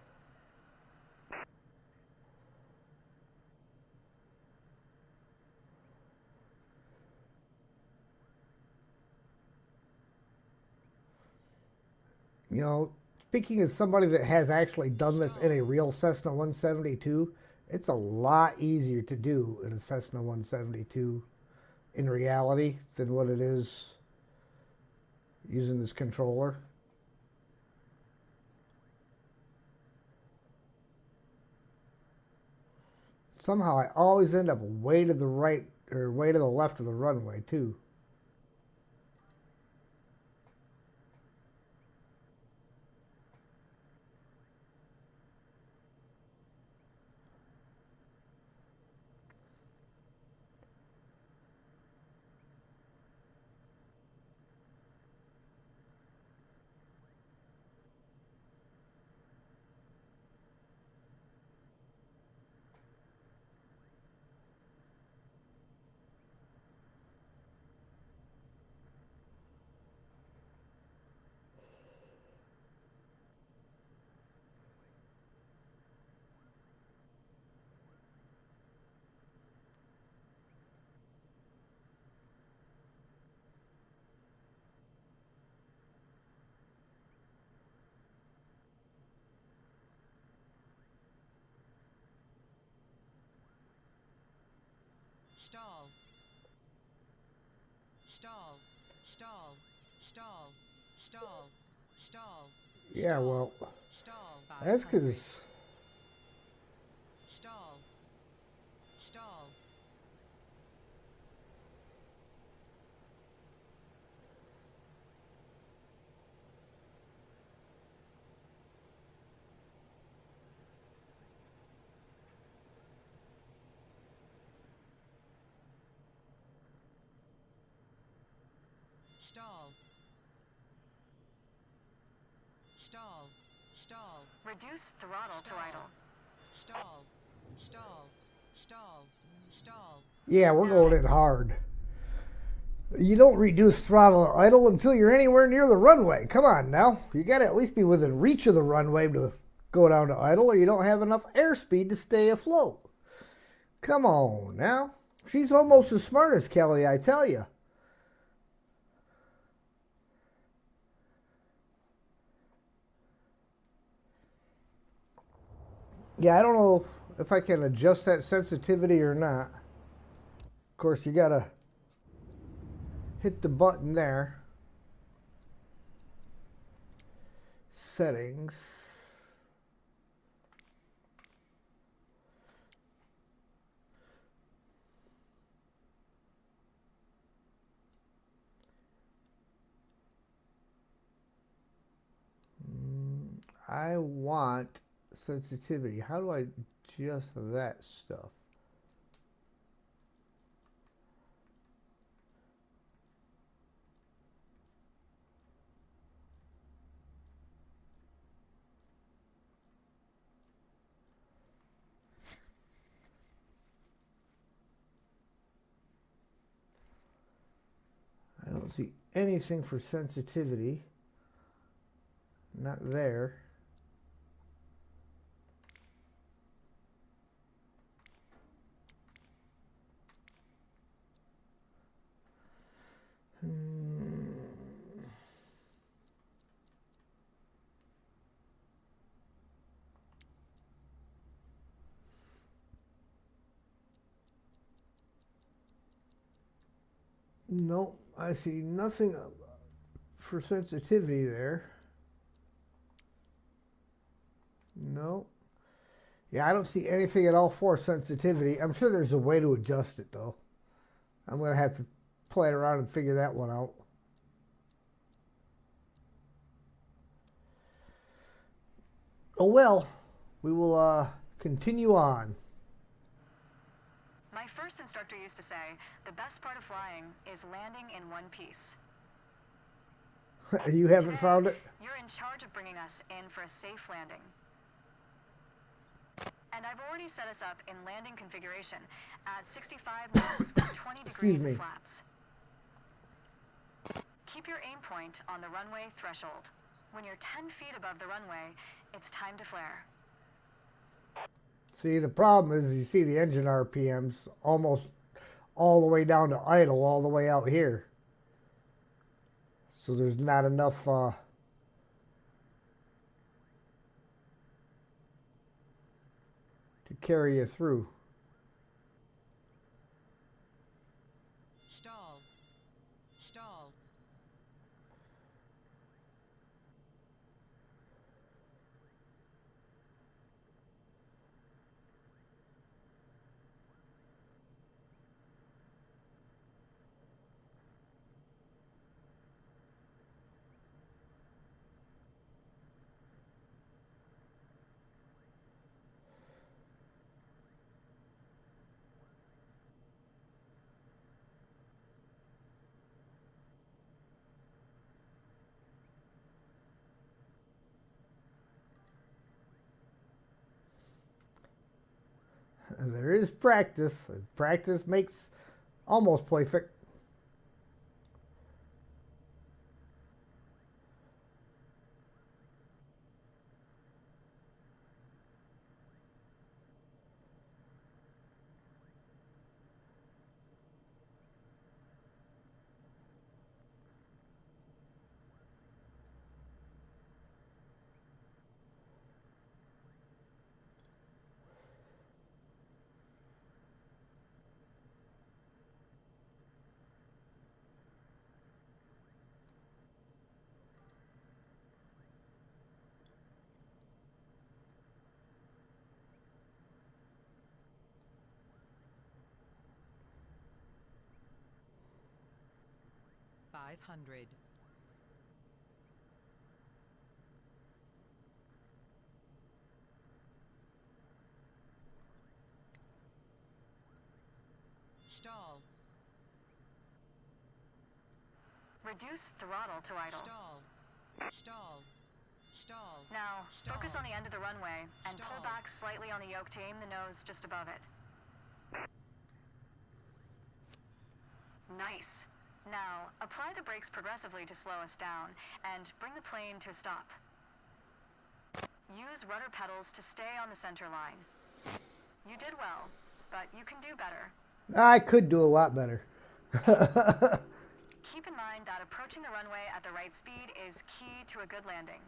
You know, speaking as somebody that has actually done this in a real Cessna 172, it's a lot easier to do in a Cessna 172 in reality than what it is using this controller. Somehow I always end up way to the right or way to the left of the runway too. Stall. Stall. Stall. Stall. Stall. Stall. Yeah, well, Stall. that's 500. because Stall. Stall. Stall. Stall. Stall. Reduce throttle to idle. Stall. Stall. Stall. Stall. yeah, we're going in hard. You don't reduce throttle or idle until you're anywhere near the runway. Come on now. You got to at least be within reach of the runway to go down to idle, or you don't have enough airspeed to stay afloat. Come on now. She's almost as smart as Kelly, I tell you. Yeah, I don't know if I can adjust that sensitivity or not. Of course, you got to hit the button there. Settings. I want sensitivity. How do I adjust that stuff? I don't see anything for sensitivity. Not there. Nope, I see nothing for sensitivity there. No. Yeah, I don't see anything at all for sensitivity. I'm sure there's a way to adjust it, though. I'm going to have to play around and figure that one out. Oh, well, we will continue on. My first instructor used to say, the best part of flying is landing in one piece. You haven't Today, found it? You're in charge of bringing us in for a safe landing. And I've already set us up in landing configuration at 65 knots with 20 Excuse degrees me. of flaps. Keep your aim point on the runway threshold. When you're 10 feet above the runway, it's time to flare. See, the problem is you see the engine RPMs almost all the way down to idle, all the way out here. So there's not enough carry you through. Stall. Stall. And there is practice. And practice makes almost perfect. $500. Stall. Reduce throttle to idle. Stall. Stall. Stall. Now, focus Stall. on the end of the runway and pull Stall. back slightly on the yoke to aim the nose just above it. Nice. Now, apply the brakes progressively to slow us down and bring the plane to a stop. Use rudder pedals to stay on the center line. You did well, but you can do better. I could do a lot better. Keep in mind that approaching the runway at the right speed is key to a good landing.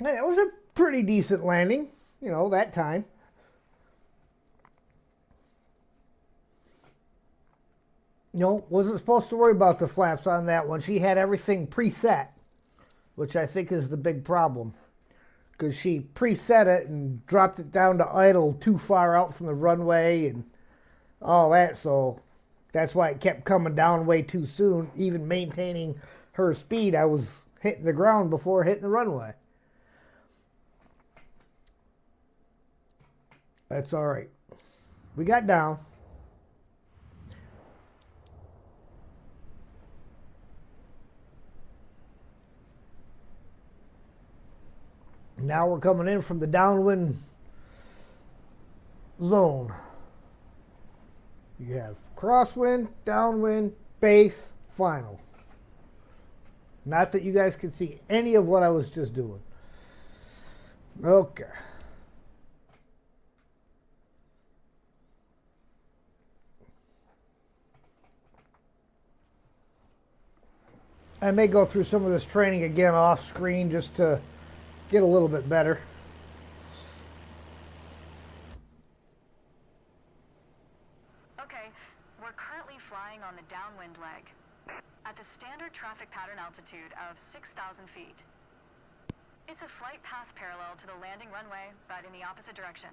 Hey, it was a pretty decent landing, you know, that time. No, wasn't supposed to worry about the flaps on that one. She had everything preset, which I think is the big problem. Because she preset it and dropped it down to idle too far out from the runway and all that. So that's why it kept coming down way too soon. Even maintaining her speed, I was hitting the ground before hitting the runway. That's all right. We got down. Now we're coming in from the downwind zone. You have crosswind, downwind, base, final. Not that you guys could see any of what I was just doing. Okay. I may go through some of this training again off screen just to get a little bit better. Okay, we're currently flying on the downwind leg at the standard traffic pattern altitude of 6,000 feet. It's a flight path parallel to the landing runway, but in the opposite direction.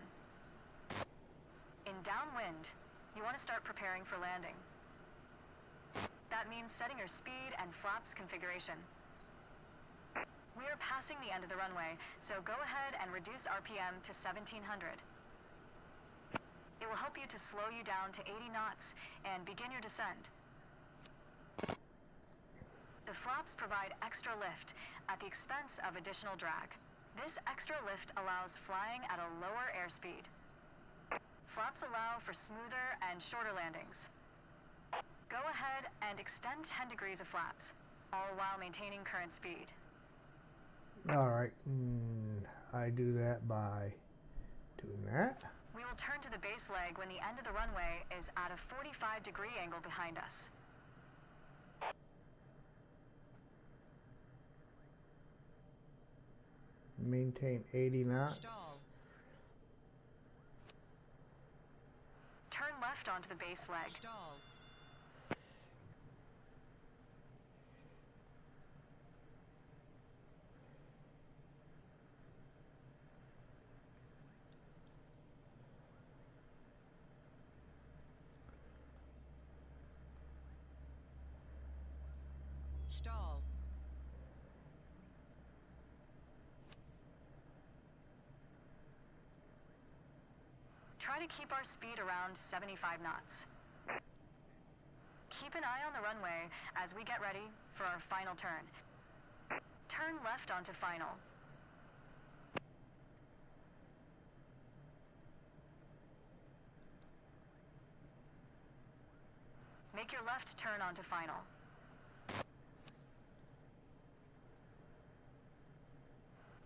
In downwind, you want to start preparing for landing. That means setting your speed and flaps configuration. We are passing the end of the runway, so go ahead and reduce RPM to 1700. It will help you to slow you down to 80 knots and begin your descent. The flaps provide extra lift at the expense of additional drag. This extra lift allows flying at a lower airspeed. Flaps allow for smoother and shorter landings. Go ahead and extend 10 degrees of flaps, all while maintaining current speed. All right. I do that by doing that. We will turn to the base leg when the end of the runway is at a 45-degree angle behind us. Maintain 80 knots. Stall. left onto the base leg. Stall. Stall. Try to keep our speed around 75 knots. Keep an eye on the runway as we get ready for our final turn. Turn left onto final. Make your left turn onto final.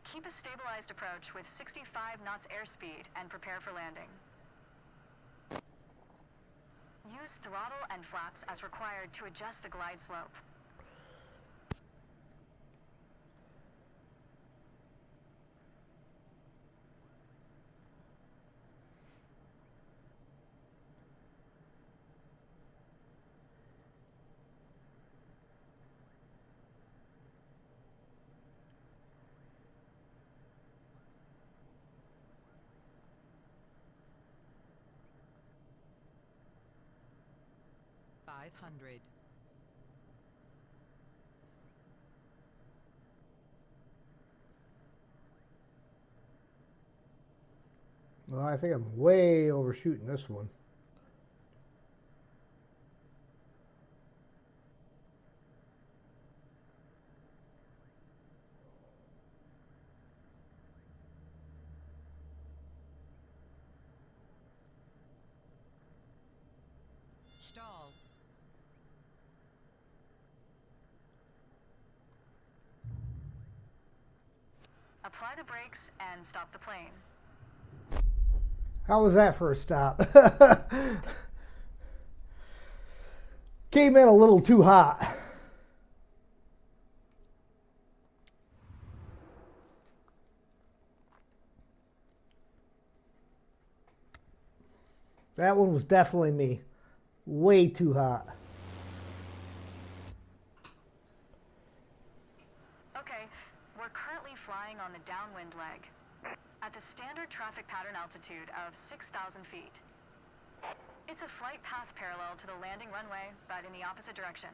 Keep a stabilized approach with 65 knots airspeed and prepare for landing. Use throttle and flaps as required to adjust the glide slope. $500. Well, I think I'm way overshooting this one. Stall. Apply the brakes and stop the plane. How was that for a stop? Came in a little too hot. That one was definitely me. Way too hot. Okay, we're currently flying on the downwind leg at the standard traffic pattern altitude of 6,000 feet. It's a flight path parallel to the landing runway, but in the opposite direction.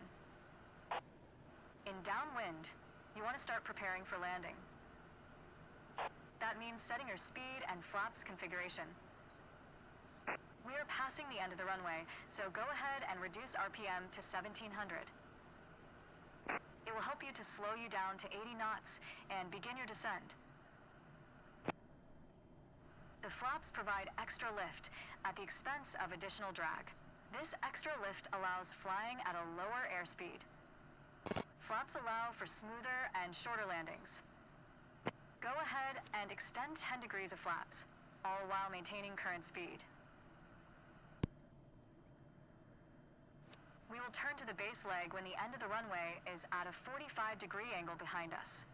In downwind, you want to start preparing for landing. That means setting your speed and flaps configuration. We are passing the end of the runway, so go ahead and reduce RPM to 1700. It will help you to slow you down to 80 knots and begin your descent. The flaps provide extra lift at the expense of additional drag. This extra lift allows flying at a lower airspeed. Flaps allow for smoother and shorter landings. Go ahead and extend 10 degrees of flaps, all while maintaining current speed. We will turn to the base leg when the end of the runway is at a 45-degree angle behind us.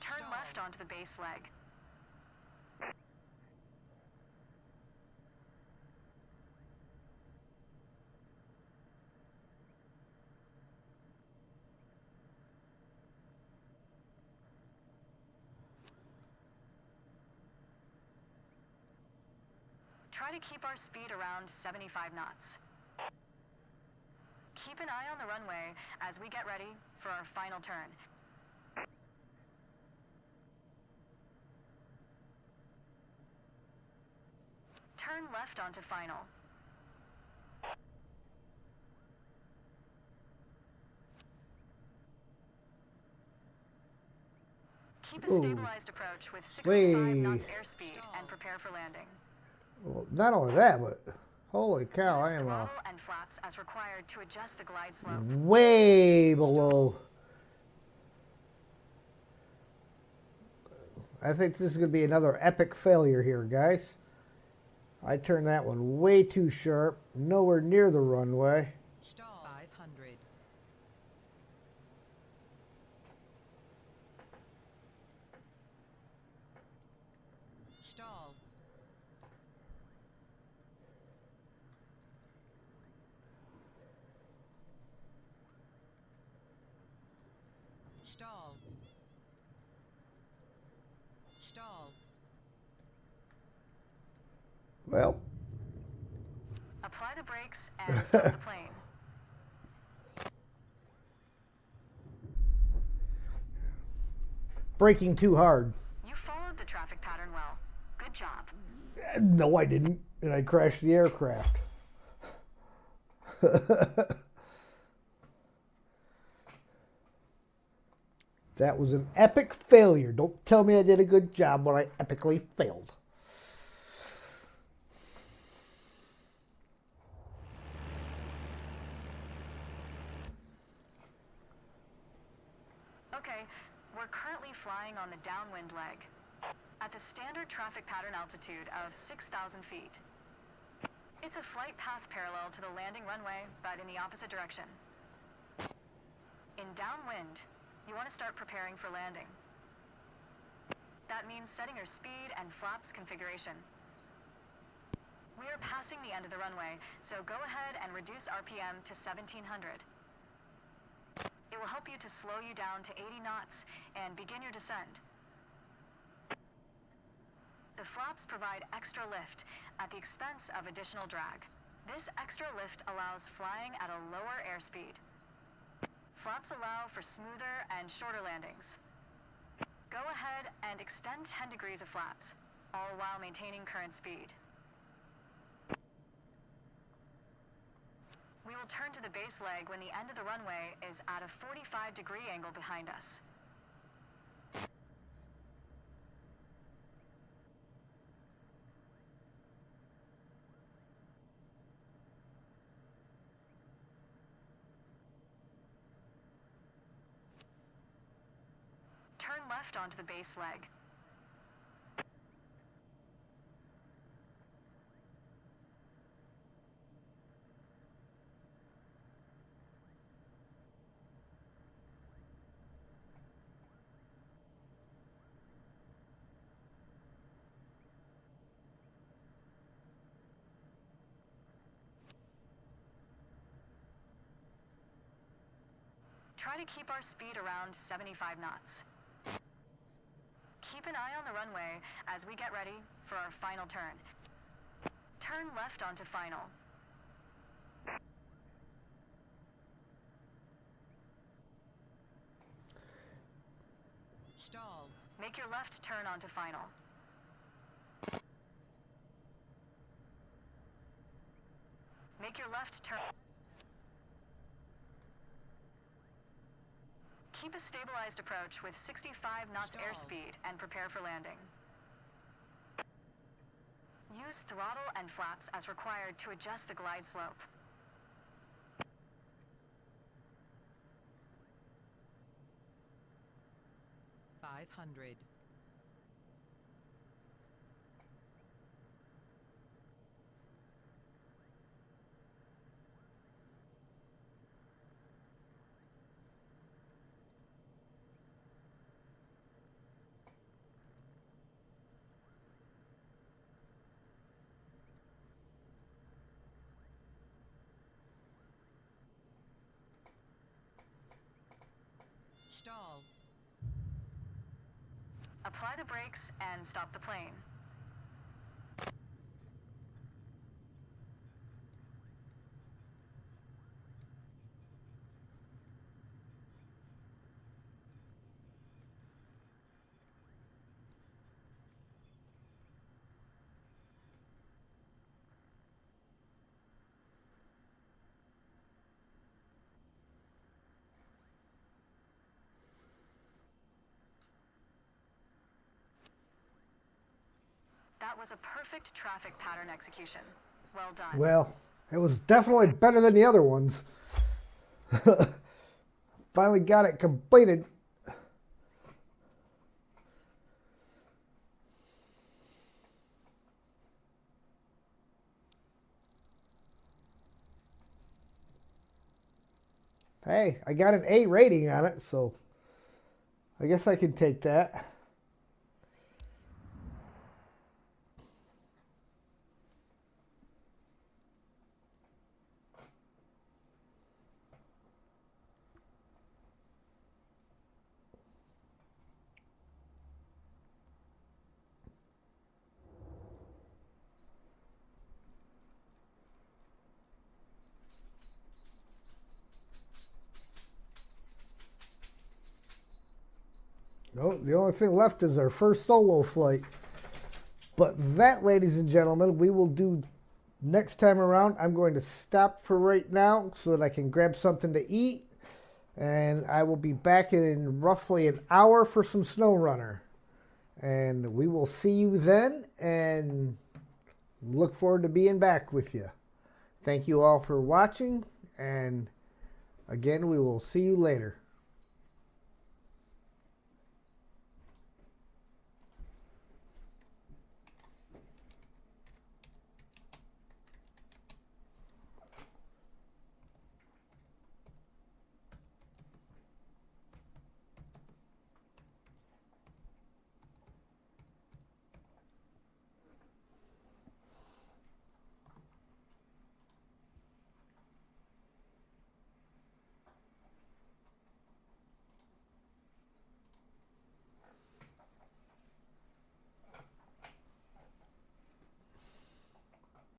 Turn left onto the base leg. Try to keep our speed around 75 knots. Keep an eye on the runway as we get ready for our final turn. Turn left onto final. Keep a stabilized approach with 65 knots airspeed and prepare for landing. Well, not only that, but holy cow, I am Throttle and flaps as required to adjust the glide slope. way below. I think this is going to be another epic failure here, guys. I turned that one way too sharp, nowhere near the runway. Stall. 500. Stall. Stall. Well, Apply the brakes and stop the plane. braking too hard. You followed the traffic pattern well. Good job. No, I didn't. And I crashed the aircraft. That was an epic failure. Don't tell me I did a good job when I epically failed. Okay, we're currently flying on the downwind leg at the standard traffic pattern altitude of 6,000 feet. It's a flight path parallel to the landing runway, but in the opposite direction. In downwind, you want to start preparing for landing. That means setting your speed and flaps configuration. We are passing the end of the runway, so go ahead and reduce RPM to 1700. It will help you to slow you down to 80 knots and begin your descent. The flaps provide extra lift at the expense of additional drag. This extra lift allows flying at a lower airspeed. Flaps allow for smoother and shorter landings. Go ahead and extend 10 degrees of flaps, all while maintaining current speed. We will turn to the base leg when the end of the runway is at a 45-degree angle behind us. Turn left onto the base leg. Try to keep our speed around 75 knots. Keep an eye on the runway as we get ready for our final turn. Turn left onto final. Stall. Make your left turn onto final. Make your left turn. Keep a stabilized approach with 65 knots Stall. airspeed and prepare for landing. Use throttle and flaps as required to adjust the glide slope. $500. Stall. Apply the brakes and stop the plane. That was a perfect traffic pattern execution. Well done. Well, it was definitely better than the other ones. Finally got it completed. Hey, I got an A rating on it, so I guess I can take that. No, the only thing left is our first solo flight. But that, ladies and gentlemen, we will do next time around. I'm going to stop for right now so that I can grab something to eat. And I will be back in roughly an hour for some snow runner. And we will see you then and look forward to being back with you. Thank you all for watching. And again, we will see you later.